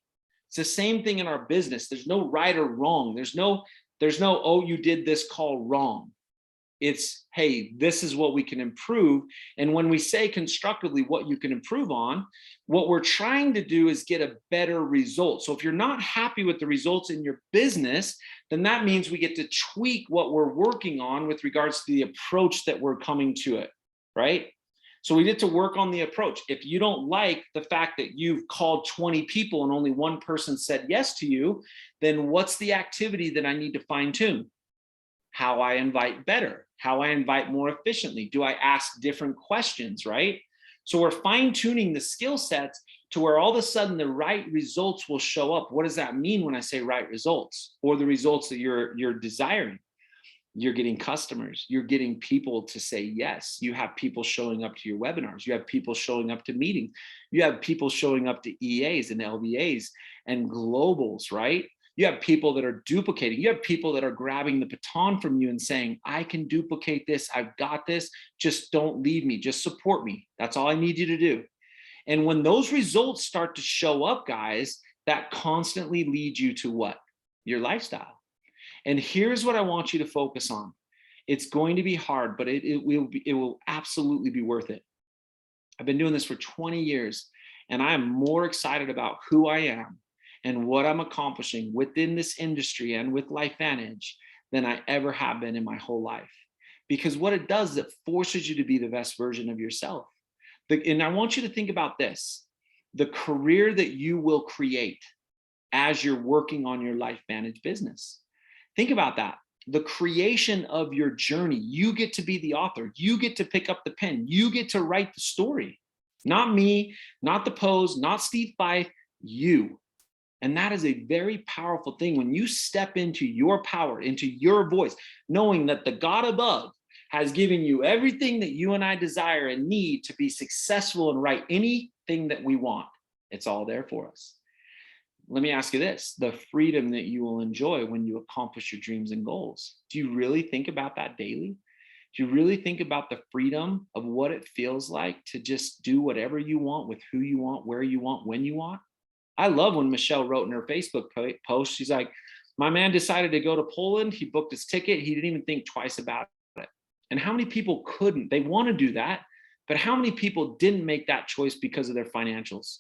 It's the same thing in our business. There's no right or wrong. There's no, oh, you did this call wrong. It's, hey, this is what we can improve. And when we say constructively what you can improve on, what we're trying to do is get a better result. So if you're not happy with the results in your business, then that means we get to tweak what we're working on with regards to the approach that we're coming to it, right? So we get to work on the approach. If you don't like the fact that you've called 20 people and only one person said yes to you, then what's the activity that I need to fine tune? How I invite better, how I invite more efficiently. Do I ask different questions, right? So we're fine tuning the skill sets to where all of a sudden the right results will show up. What does that mean when I say right results, or the results that you're desiring? You're getting customers, you're getting people to say yes. You have people showing up to your webinars, you have people showing up to meetings, you have people showing up to EAs and LVAs and globals, right? You have people that are duplicating, you have people that are grabbing the baton from you and saying, I can duplicate this, I've got this, just don't leave me, just support me. That's all I need you to do. And when those results start to show up, guys, that constantly leads you to what? Your lifestyle. And here's what I want you to focus on. It's going to be hard, but it will absolutely be worth it. I've been doing this for 20 years, and I am more excited about who I am and what I'm accomplishing within this industry and with LifeVantage than I ever have been in my whole life. Because what it does is it forces you to be the best version of yourself. And I want you to think about this: the career that you will create as you're working on your LifeVantage business. Think about that. The creation of your journey. You get to be the author. You get to pick up the pen. You get to write the story. Not me, not the pose, not Steve Fife, you. And that is a very powerful thing when you step into your power, into your voice, knowing that the God above has given you everything that you and I desire and need to be successful and write anything that we want. It's all there for us. Let me ask you this: the freedom that you will enjoy when you accomplish your dreams and goals. Do you really think about that daily? Do you really think about the freedom of what it feels like to just do whatever you want with who you want, where you want, when you want? I love when Michelle wrote in her Facebook post, she's like, my man decided to go to Poland. He booked his ticket. He didn't even think twice about it. And how many people couldn't? They want to do that, but how many people didn't make that choice because of their financials?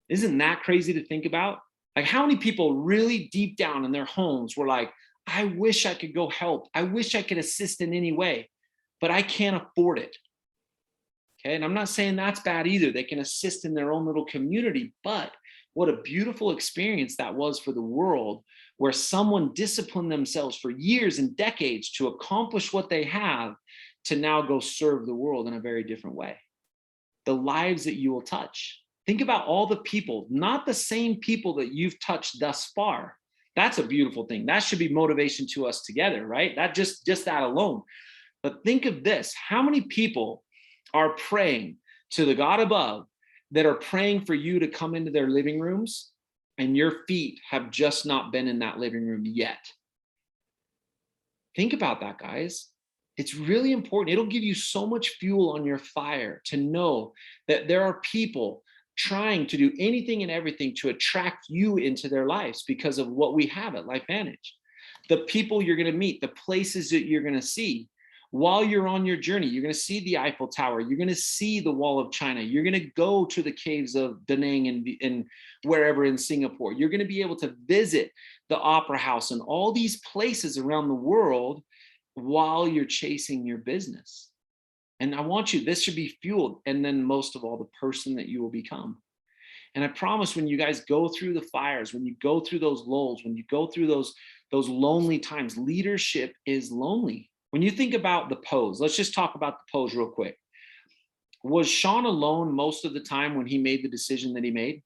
Isn't that crazy to think about? Like, how many people really deep down in their homes were like, I wish I could go help. I wish I could assist in any way, but I can't afford it. Okay, and I'm not saying that's bad either. They can assist in their own little community, but what a beautiful experience that was for the world, where someone disciplined themselves for years and decades to accomplish what they have, to now go serve the world in a very different way. The lives that you will touch. Think about all the people, not the same people that you've touched thus far. That's a beautiful thing. That should be motivation to us together, right? That just that alone. But think of this: how many people are praying to the God above that are praying for you to come into their living rooms, and your feet have just not been in that living room yet. Think about that, guys. It's really important. It'll give you so much fuel on your fire to know that there are people trying to do anything and everything to attract you into their lives because of what we have at LifeVantage. The people you're going to meet, the places that you're going to see while you're on your journey. You're going to see the Eiffel Tower. You're going to see the Wall of China. You're going to go to the caves of Da Nang and wherever in Singapore. You're going to be able to visit the Opera House and all these places around the world while you're chasing your business. And I want you, this should be fueled. And then most of all, the person that you will become. And I promise when you guys go through the fires, when you go through those lulls, when you go through those lonely times, leadership is lonely. When you think about the pose, let's just talk about the pose real quick. Was Sean alone most of the time when he made the decision that he made?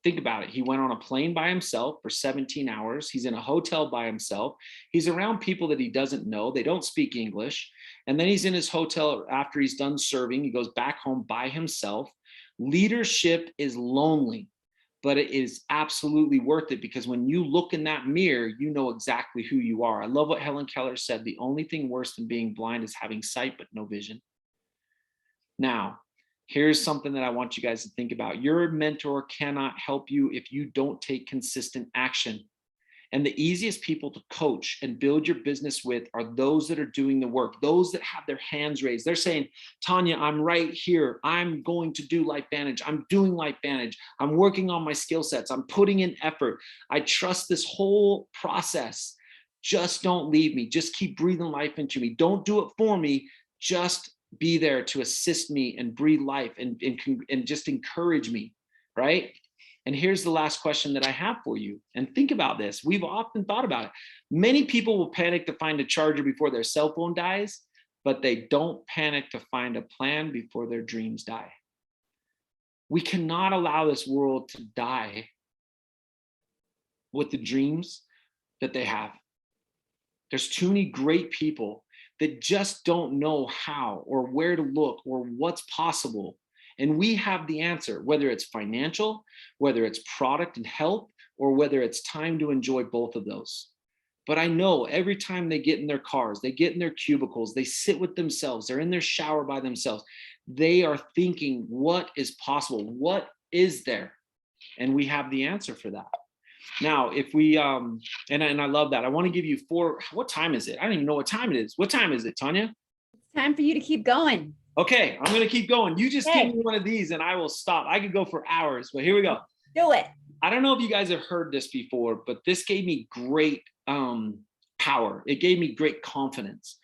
Think about it. He went on a plane by himself for 17 hours. He's in a hotel by himself. He's around people that he doesn't know. They don't speak English. And then he's in his hotel after he's done serving. He goes back home by himself. Leadership is lonely, but it is absolutely worth it, because when you look in that mirror, you know exactly who you are. I love what Helen Keller said. The only thing worse than being blind is having sight but no vision. Now, here's something that I want you guys to think about. Your mentor cannot help you if you don't take consistent action. And the easiest people to coach and build your business with are those that are doing the work, those that have their hands raised. They're saying, Tanya, I'm right here. I'm going to do LifeVantage. I'm doing LifeVantage. I'm working on my skill sets. I'm putting in effort. I trust this whole process. Just don't leave me. Just keep breathing life into me. Don't do it for me. Just be there to assist me and breathe life and just encourage me, right? And here's the last question that I have for you. And think about this. We've often thought about it. Many people will panic to find a charger before their cell phone dies, but they don't panic to find a plan before their dreams die. We cannot allow this world to die with the dreams that they have. There's too many great people that just don't know how or where to look or what's possible. And we have the answer, whether it's financial, whether it's product and health, or whether it's time to enjoy both of those. But I know every time they get in their cars, they get in their cubicles, they sit with themselves, they're in their shower by themselves, they are thinking, what is possible? What is there? And we have the answer for that. Now, if we, and I love that. I want to give you what time is it? I don't even know what time it is. What time is it, Tanya? It's time for you to keep going. Okay, I'm going to keep going. You just give me one of these and I will stop. I could go for hours, but here we go. Do it. I don't know if you guys have heard this before, but this gave me great power. It gave me great confidence,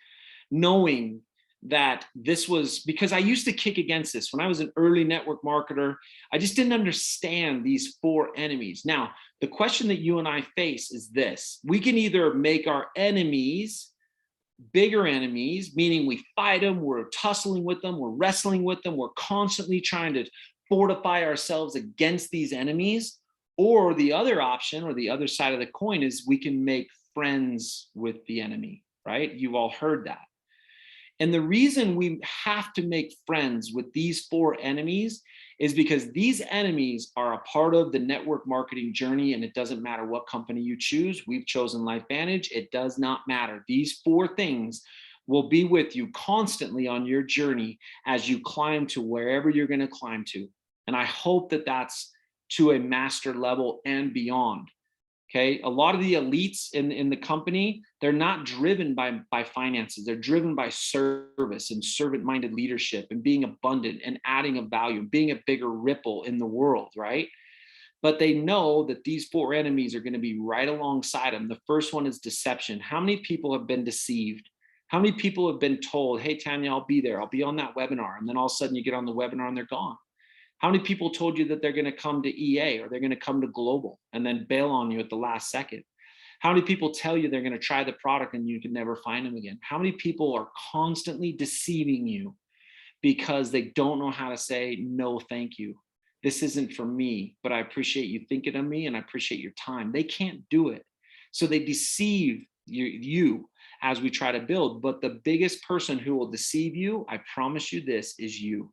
knowing that this was, because I used to kick against this. When I was an early network marketer, I just didn't understand these 4 enemies. Now, the question that you and I face is this. We can either make our enemies bigger enemies, meaning we fight them, we're tussling with them, we're wrestling with them, we're constantly trying to fortify ourselves against these enemies. Or the other option, or the other side of the coin, is we can make friends with the enemy, right? You've all heard that. And the reason we have to make friends with these 4 enemies is because these enemies are a part of the network marketing journey, and it doesn't matter what company you choose. We've chosen LifeVantage. It does not matter. These 4 things will be with you constantly on your journey as you climb to wherever you're going to climb to. And I hope that that's to a master level and beyond. Okay, a lot of the elites in the company, they're not driven by finances. They're driven by service and servant-minded leadership and being abundant and adding a value, being a bigger ripple in the world, right? But they know that these 4 enemies are going to be right alongside them. The first one is deception. How many people have been deceived? How many people have been told, hey, Tanya, I'll be there. I'll be on that webinar. And then all of a sudden you get on the webinar and they're gone. How many people told you that they're going to come to EA or they're going to come to Global and then bail on you at the last second? How many people tell you they're going to try the product and you can never find them again? How many people are constantly deceiving you because they don't know how to say, no, thank you. This isn't for me, but I appreciate you thinking of me and I appreciate your time. They can't do it. So they deceive you as we try to build. But the biggest person who will deceive you, I promise you this, is you.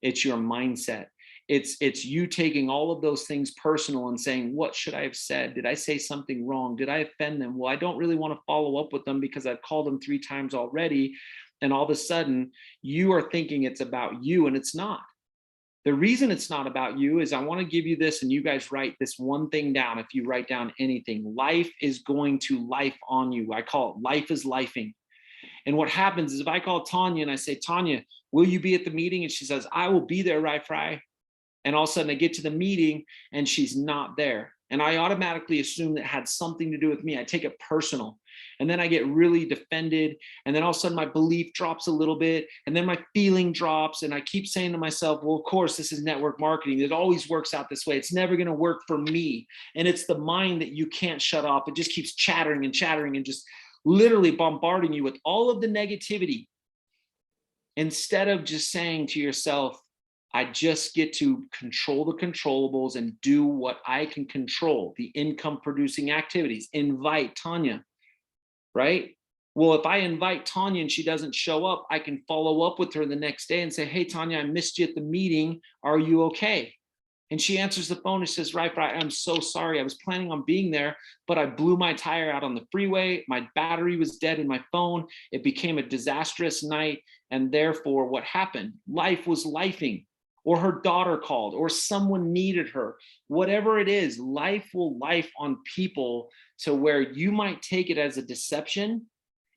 It's your mindset. It's you taking all of those things personal and saying, what should I have said? Did I say something wrong? Did I offend them? Well, I don't really want to follow up with them because I've called them 3 times already. And all of a sudden you are thinking it's about you, and it's not. The reason it's not about you is I want to give you this, and you guys write this one thing down. If you write down anything, life is going to life on you. I call it life is lifing. And what happens is if I call Tanya and I say, Tanya, will you be at the meeting? And she says, I will be there, right, Fry? And all of a sudden I get to the meeting and she's not there. And I automatically assume that had something to do with me. I take it personal. And then I get really defended. And then all of a sudden my belief drops a little bit. And then my feeling drops. And I keep saying to myself, well, of course, this is network marketing. It always works out this way. It's never going to work for me. And it's the mind that you can't shut off. It just keeps chattering and chattering and just literally bombarding you with all of the negativity. Instead of just saying to yourself, I just get to control the controllables and do what I can control, the income producing activities. Invite Tanya, right? Well, if I invite Tanya and she doesn't show up, I can follow up with her the next day and say, hey, Tanya, I missed you at the meeting. Are you okay? And she answers the phone and says, right, I'm so sorry. I was planning on being there, but I blew my tire out on the freeway. My battery was dead in my phone. It became a disastrous night. And therefore, what happened? Life was lifing. Or her daughter called, or someone needed her. Whatever it is, life will life on people to where you might take it as a deception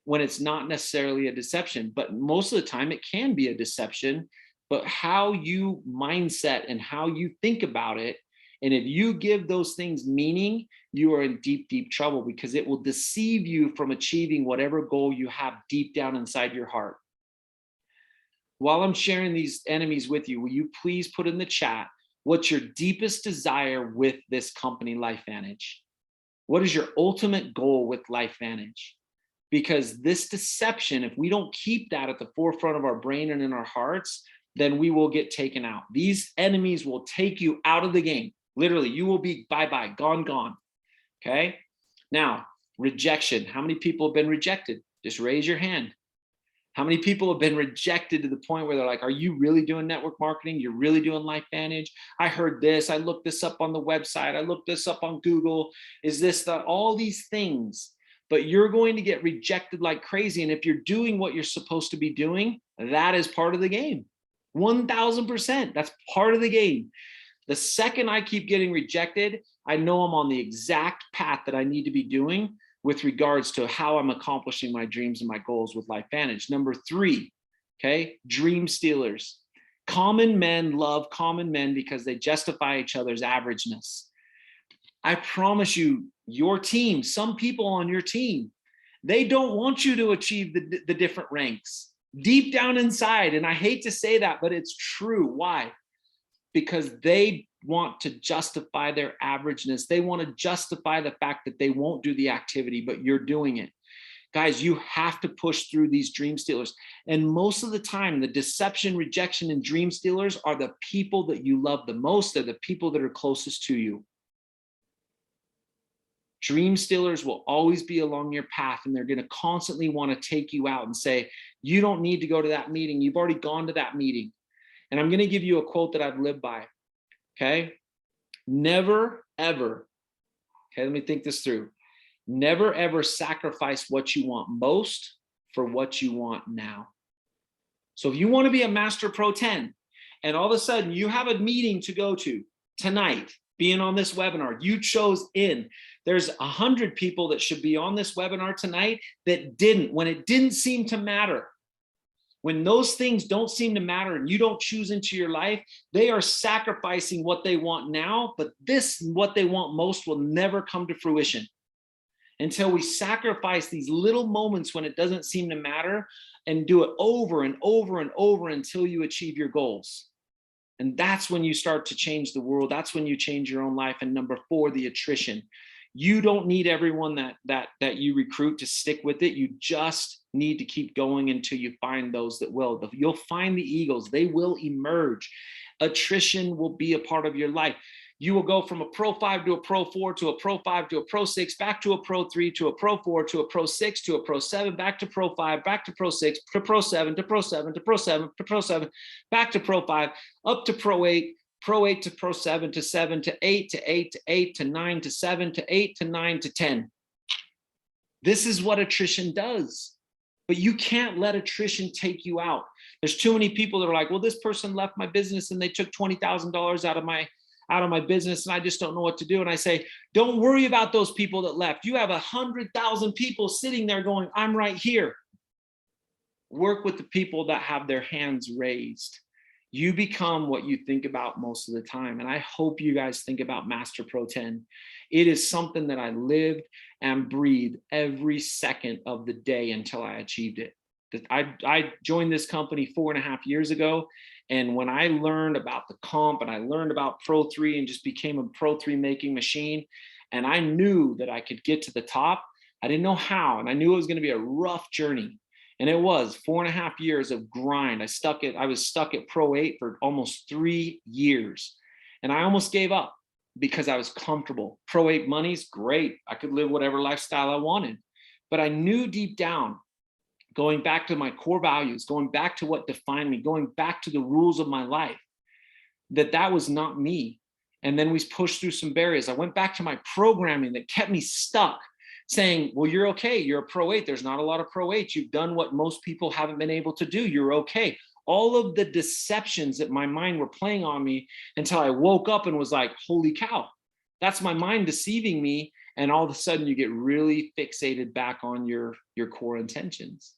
when it's not necessarily a deception. But most of the time it can be a deception, but how you mindset and how you think about it. And if you give those things meaning, you are in deep, deep trouble, because it will deceive you from achieving whatever goal you have deep down inside your heart. While I'm sharing these enemies with you, will you please put in the chat, what's your deepest desire with this company, LifeVantage? What is your ultimate goal with LifeVantage? Because this deception, if we don't keep that at the forefront of our brain and in our hearts, then we will get taken out. These enemies will take you out of the game. Literally, you will be bye-bye, gone, gone. Okay? Now, rejection. How many people have been rejected? Just raise your hand. How many people have been rejected to the point where they're like, are you really doing network marketing? You're really doing LifeVantage? I heard this. I looked this up on the website. I looked this up on Google. Is this the, all these things? But you're going to get rejected like crazy. And if you're doing what you're supposed to be doing, that is part of the game. 1000%. That's part of the game. The second I keep getting rejected, I know I'm on the exact path that I need to be doing with regards to how I'm accomplishing my dreams and my goals with LifeVantage. Number 3, okay, dream stealers. Common men love common men because they justify each other's averageness. I promise you, your team, some people on your team, they don't want you to achieve the different ranks deep down inside. And I hate to say that, but it's true. Why? Because they want to justify their averageness. They want to justify the fact that they won't do the activity, but you're doing it. Guys, you have to push through these dream stealers. And most of the time, the deception, rejection, and dream stealers are the people that you love the most. They're the people that are closest to you. Dream stealers will always be along your path, and they're going to constantly want to take you out and say, you don't need to go to that meeting. You've already gone to that meeting. And I'm going to give you a quote that I've lived by. Okay. Never, ever. Okay. Let me think this through. Never, ever sacrifice what you want most for what you want now. So if you want to be a Master Pro 10 and all of a sudden you have a meeting to go to tonight, being on this webinar, you chose in. There's 100 people that should be on this webinar tonight that didn't, when it didn't seem to matter. When those things don't seem to matter and you don't choose into your life, they are sacrificing what they want now, but this, what they want most, will never come to fruition until we sacrifice these little moments when it doesn't seem to matter and do it over and over and over until you achieve your goals. And that's when you start to change the world. That's when you change your own life. And number 4, the attrition. You don't need everyone that you recruit to stick with it. You just need to keep going until you find those that will. You'll find the eagles. They will emerge. Attrition will be a part of your life. You will go from a Pro 5 to a Pro 4 to a Pro 5 to a Pro 6, back to a Pro 3 to a Pro 4 to a Pro 6 to a Pro 7, back to Pro 5, back to Pro 6, to Pro 7, to Pro 7, to Pro 7, to Pro 7, back to Pro 5, up to Pro 8, Pro 8 to Pro 7 to 7 to 8 to 8 to 8 to 9 to 7 to 8 to 9 to 10. This is what attrition does. But you can't let attrition take you out. There's too many people that are like, well, this person left my business and they took $20,000 out of my business and I just don't know what to do. And I say, don't worry about those people that left. You have 100,000 people sitting there going, I'm right here. Work with the people that have their hands raised. You become what you think about most of the time. And I hope you guys think about Master Pro 10. It is something that I lived and breathed every second of the day until I achieved it. I joined this company 4.5 years ago. And when I learned about the comp and I learned about Pro 3 and just became a Pro 3 making machine, and I knew that I could get to the top, I didn't know how. And I knew it was going to be a rough journey. And it was 4.5 years of grind. I was stuck at Pro 8 for almost 3 years. And I almost gave up because I was comfortable. Pro 8 money's great. I could live whatever lifestyle I wanted. But I knew deep down, going back to my core values, going back to what defined me, going back to the rules of my life, that was not me. And then we pushed through some barriers. I went back to my programming that kept me stuck, saying, well, you're okay. You're a Pro 8. There's not a lot of Pro 8s. You've done what most people haven't been able to do. You're okay. All of the deceptions that my mind were playing on me until I woke up and was like, holy cow, that's my mind deceiving me. And all of a sudden you get really fixated back on your core intentions.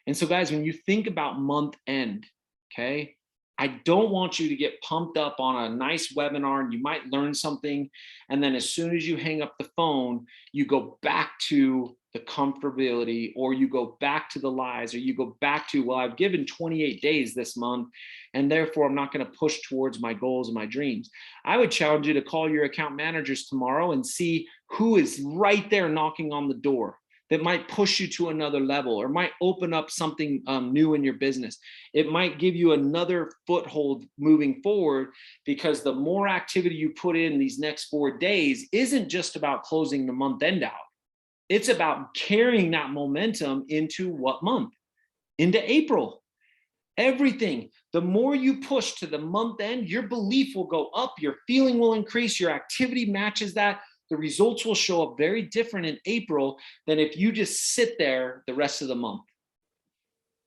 And so guys, when you think about month end, okay, I don't want you to get pumped up on a nice webinar and you might learn something. And then as soon as you hang up the phone, you go back to the comfortability, or you go back to the lies, or you go back to, well, I've given 28 days this month, and therefore I'm not going to push towards my goals and my dreams. I would challenge you to call your account managers tomorrow and see who is right there knocking on the door that might push you to another level or might open up something new in your business. It might give you another foothold moving forward, because the more activity you put in these next 4 days isn't just about closing the month end out. It's about carrying that momentum into what month? Into April. Everything. The more you push to the month end, your belief will go up, your feeling will increase, your activity matches that. The results will show up very different in April than if you just sit there the rest of the month.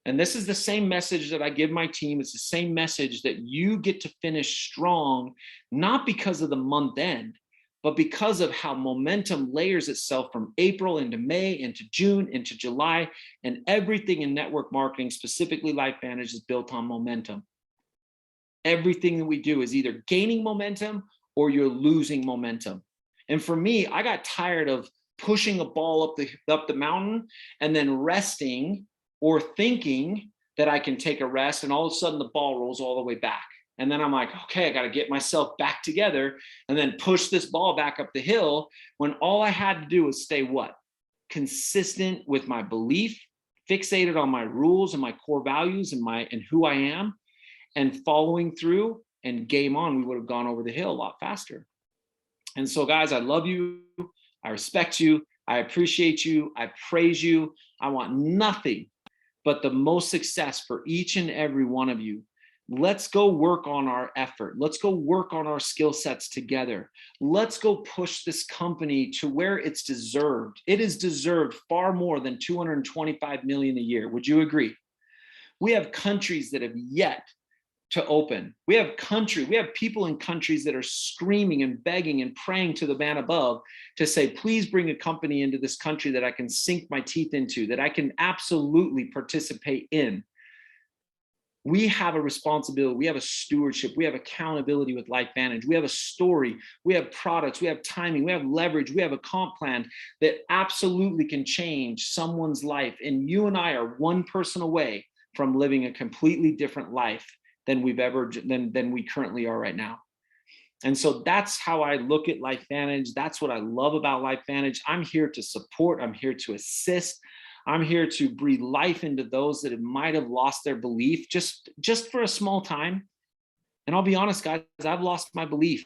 And this is the same message that I give my team. It's the same message that you get to finish strong, not because of the month end, but because of how momentum layers itself from April into May, into June, into July, and everything in network marketing, specifically LifeVantage, is built on momentum. Everything that we do is either gaining momentum or you're losing momentum. And for me, I got tired of pushing a ball up the mountain and then resting or thinking that I can take a rest, and all of a sudden the ball rolls all the way back. And then I'm like, okay, I got to get myself back together and then push this ball back up the hill, when all I had to do was stay what? Consistent with my belief, fixated on my rules and my core values and who I am, and following through, and game on. We would have gone over the hill a lot faster. And so guys, I love you. I respect you. I appreciate you. I praise you. I want nothing but the most success for each and every one of you. Let's go work on our effort. Let's go work on our skill sets together. Let's go push this company to where it's deserved. It is deserved far more than 225 million a year. Would you agree? We have countries that have yet to open. We have people in countries that are screaming and begging and praying to the man above to say, please bring a company into this country that I can sink my teeth into, that I can absolutely participate in. We have a responsibility, we have a stewardship, we have accountability with LifeVantage. We have a story, we have products, we have timing, we have leverage, we have a comp plan that absolutely can change someone's life. And you and I are one person away from living a completely different life than we currently are right now. And so that's how I look at LifeVantage. That's what I love about LifeVantage. I'm here to support, I'm here to assist. I'm here to breathe life into those that might have lost their belief just for a small time. And I'll be honest, guys, I've lost my belief.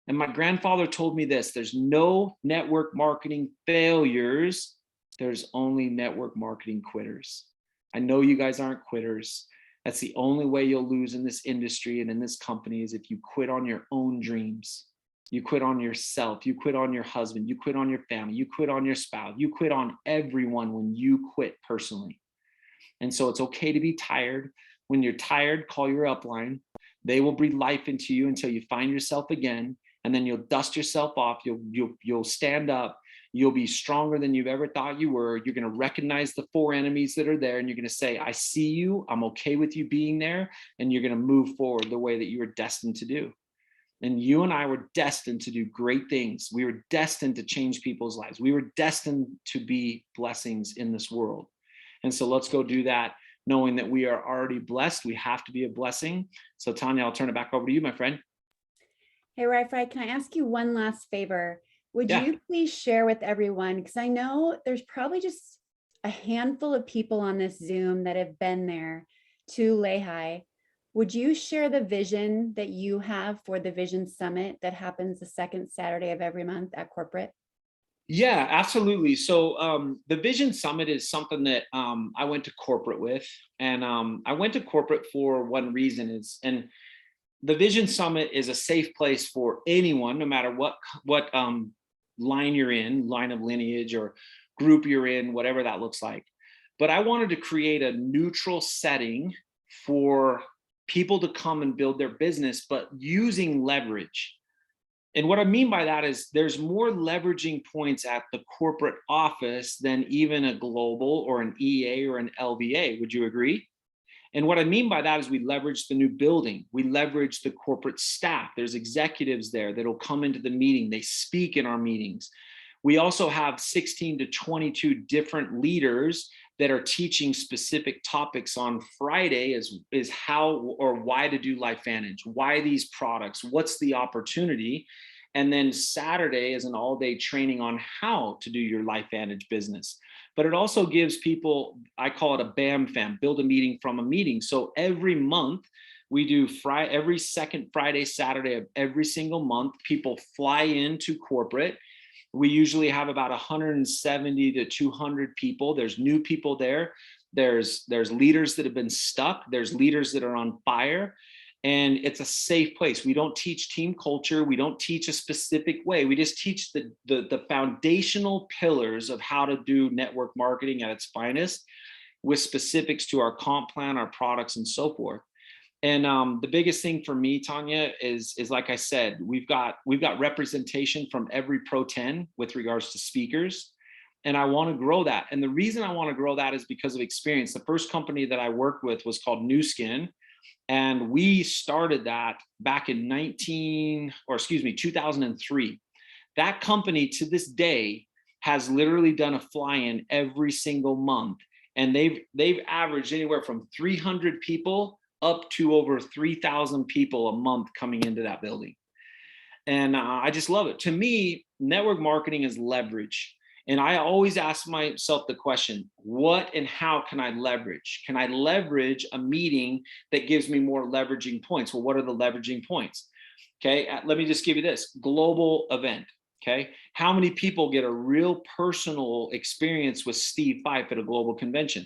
And my grandfather told me this: there's no network marketing failures. There's only network marketing quitters. I know you guys aren't quitters. That's the only way you'll lose in this industry and in this company, is if you quit on your own dreams. You quit on yourself, you quit on your husband, you quit on your family, you quit on your spouse, you quit on everyone when you quit personally. And so it's okay to be tired. When you're tired, call your upline. They will breathe life into you until you find yourself again. And then you'll dust yourself off. You'll stand up. You'll be stronger than you've ever thought you were. You're going to recognize the four enemies that are there. And you're going to say, I see you. I'm okay with you being there. And you're going to move forward the way that you were destined to do. And you and I were destined to do great things. We were destined to change people's lives. We were destined to be blessings in this world. And so let's go do that, knowing that we are already blessed. We have to be a blessing. So Tanya, I'll turn it back over to you, my friend. Hey, Wi-Fi, can I ask you one last favor? Would Yeah. you please share with everyone, because I know there's probably just a handful of people on this Zoom that have been there to Lehi. Would you share the vision that you have for the Vision Summit that happens the second Saturday of every month at corporate? Yeah, absolutely. So the Vision Summit is something that I went to corporate with, and I went to corporate for one reason and the Vision Summit is a safe place for anyone, no matter what line you're in, line of lineage or group you're in, whatever that looks like. But I wanted to create a neutral setting for people to come and build their business, but using leverage. And what I mean by that is there's more leveraging points at the corporate office than even a global or an EA or an LVA. Would you agree? And what I mean by that is we leverage the new building. We leverage the corporate staff. There's executives there that'll come into the meeting. They speak in our meetings. We also have 16 to 22 different leaders that are teaching specific topics. On Friday is how or why to do LifeVantage, why these products, what's the opportunity. And then Saturday is an all-day training on how to do your LifeVantage business. But it also gives people, I call it a BAM fam, build a meeting from a meeting. So every month we do every second Friday, Saturday of every single month, people fly into corporate. We usually have about 170 to 200 people. There's new people there. There's leaders that have been stuck. There's leaders that are on fire. And it's a safe place. We don't teach team culture. We don't teach a specific way. We just teach the foundational pillars of how to do network marketing at its finest, with specifics to our comp plan, our products, and so forth. And the biggest thing for me, Tanya, is like I said, we've got representation from every Pro 10 with regards to speakers. And I want to grow that. And the reason I want to grow that is because of experience. The first company that I worked with was called New Skin. And we started that back in 2003. That company to this day has literally done a fly-in every single month. And they've averaged anywhere from 300 people up to over 3,000 people a month coming into that building. And I just love it. To me, network marketing is leverage. And I always ask myself the question, what and how can I leverage? Can I leverage a meeting that gives me more leveraging points? Well, what are the leveraging points? Okay, let me just give you this global event. Okay, how many people get a real personal experience with Steve Fife at a global convention?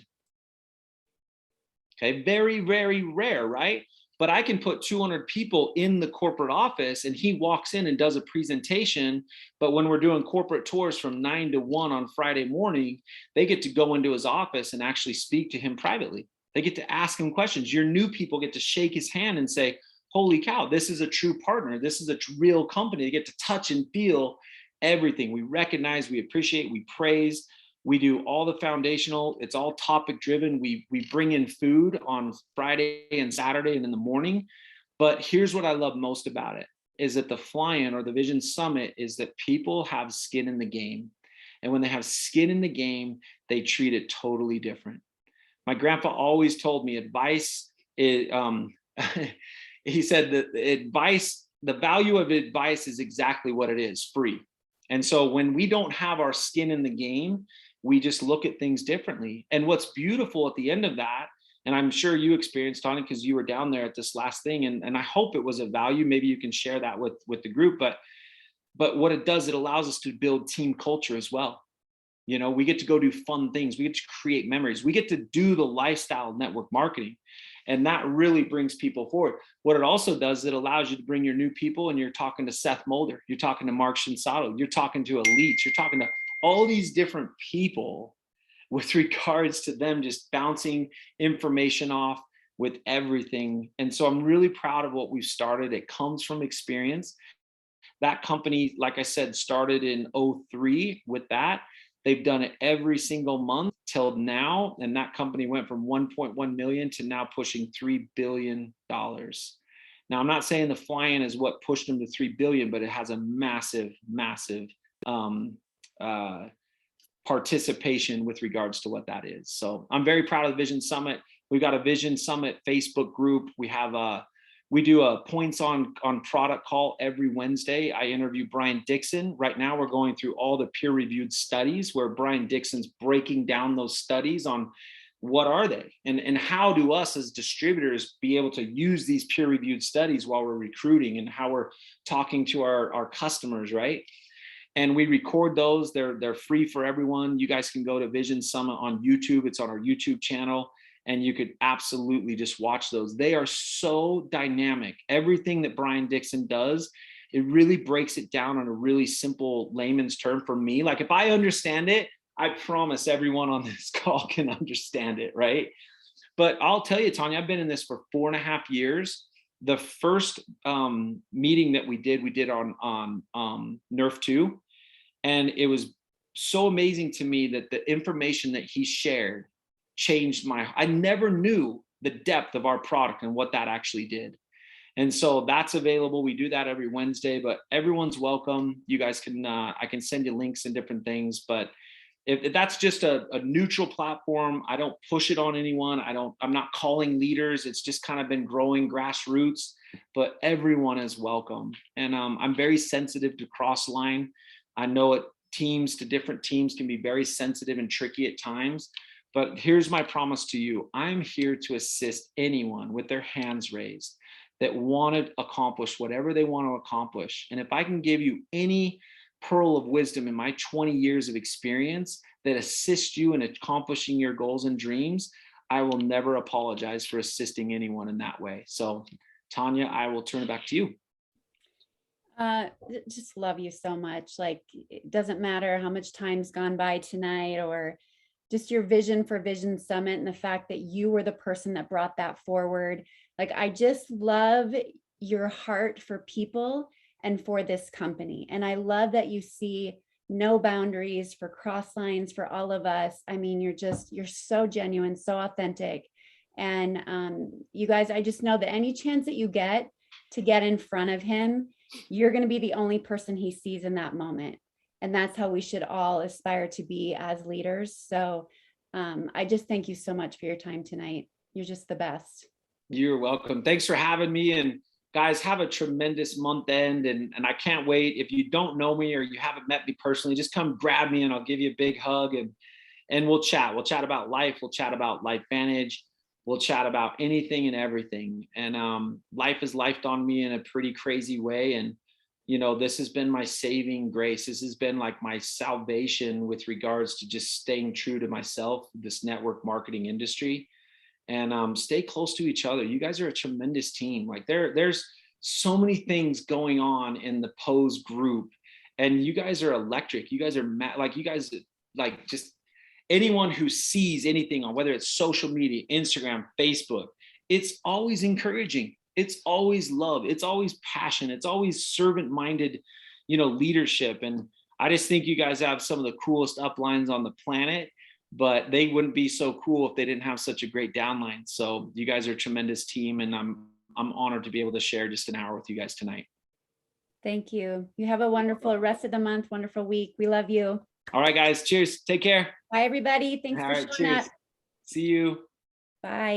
Okay, very, very rare, right? But I can put 200 people in the corporate office and he walks in and does a presentation. But when we're doing corporate tours from 9 to 1 on Friday morning, they get to go into his office and actually speak to him privately. They get to ask him questions. Your new people get to shake his hand and say, holy cow, this is a true partner. This is a real company. They get to touch and feel everything. We recognize, we appreciate, we praise. We do all the foundational, it's all topic driven. We bring in food on Friday and Saturday and in the morning. But here's what I love most about it is that the fly-in or the Vision Summit is that people have skin in the game. And when they have skin in the game, they treat it totally different. My grandpa always told me advice is, he said that the value of advice is exactly what it is, free. And so when we don't have our skin in the game, we just look at things differently. And what's beautiful at the end of that, and I'm sure you experienced, Tony, because you were down there at this last thing, and I hope it was of value. Maybe you can share that with the group, but what it does, it allows us to build team culture as well. You know, we get to go do fun things. We get to create memories. We get to do the lifestyle network marketing. And that really brings people forward. What it also does, it allows you to bring your new people, and you're talking to Seth Mulder, you're talking to Mark Shinsato, you're talking to Elites, you're talking to all these different people with regards to them just bouncing information off with everything. And so I'm really proud of what we've started. It comes from experience. That company, like I said, started in 03 with that. They've done it every single month till now. And that company went from 1.1 million to now pushing $3 billion. Now, I'm not saying the fly-in is what pushed them to 3 billion, but it has a massive, massive participation with regards to what that is. So I'm very proud of the Vision Summit. We've got a Vision Summit Facebook group. We do a points on product call every Wednesday. I interview Brian Dixon. Right now, we're going through all the peer-reviewed studies where Brian Dixon's breaking down those studies on what are they and how do us as distributors be able to use these peer-reviewed studies while we're recruiting and how we're talking to our customers, right? And we record those. They're free for everyone. You guys can go to Vision Summit on YouTube. It's on our YouTube channel. And you could absolutely just watch those. They are so dynamic. Everything that Brian Dixon does, it really breaks it down on a really simple layman's term for me. Like if I understand it, I promise everyone on this call can understand it, right? But I'll tell you, Tanya, I've been in this for 4.5 years. The first meeting that we did on Nerf 2. And it was so amazing to me that the information that he shared changed I never knew the depth of our product and what that actually did. And so that's available. We do that every Wednesday, but everyone's welcome. You guys can, I can send you links and different things, but if that's just a neutral platform, I don't push it on anyone. I'm not calling leaders. It's just kind of been growing grassroots, but everyone is welcome. And I'm very sensitive to cross line. I know different teams can be very sensitive and tricky at times. But here's my promise to you. I'm here to assist anyone with their hands raised that want to accomplish whatever they want to accomplish. And if I can give you any pearl of wisdom in my 20 years of experience that assists you in accomplishing your goals and dreams, I will never apologize for assisting anyone in that way. So Tanya, I will turn it back to you. Just love you so much. Like, it doesn't matter how much time's gone by tonight or just your vision for Vision Summit and the fact that you were the person that brought that forward. Like, I just love your heart for people and for this company. And I love that you see no boundaries for cross lines for all of us. I mean, you're so genuine, so authentic. And you guys, I just know that any chance that you get to get in front of him, you're going to be the only person he sees in that moment. And that's how we should all aspire to be as leaders. So I just thank you so much for your time tonight. You're just the best. You're welcome. Thanks for having me. And guys, have a tremendous month end. And I can't wait. If you don't know me or you haven't met me personally, just come grab me and I'll give you a big hug and we'll chat. We'll chat about life. We'll chat about LifeVantage. We'll chat about anything and everything. And life has lifed on me in a pretty crazy way. And you know, this has been my saving grace. This has been like my salvation with regards to just staying true to myself, this network marketing industry, and stay close to each other. You guys are a tremendous team. Like there's so many things going on in the Pose group, and you guys are electric. You guys are like, you guys, like, just anyone who sees anything on, whether it's social media, Instagram, Facebook, it's always encouraging. It's always love. It's always passion. It's always servant-minded, leadership. And I just think you guys have some of the coolest uplines on the planet, but they wouldn't be so cool if they didn't have such a great downline. So you guys are a tremendous team, and I'm honored to be able to share just an hour with you guys tonight. Thank you. You have a wonderful rest of the month, wonderful week. We love you. All right, guys. Cheers. Take care. Bye, everybody. Thanks for showing up. See you. Bye.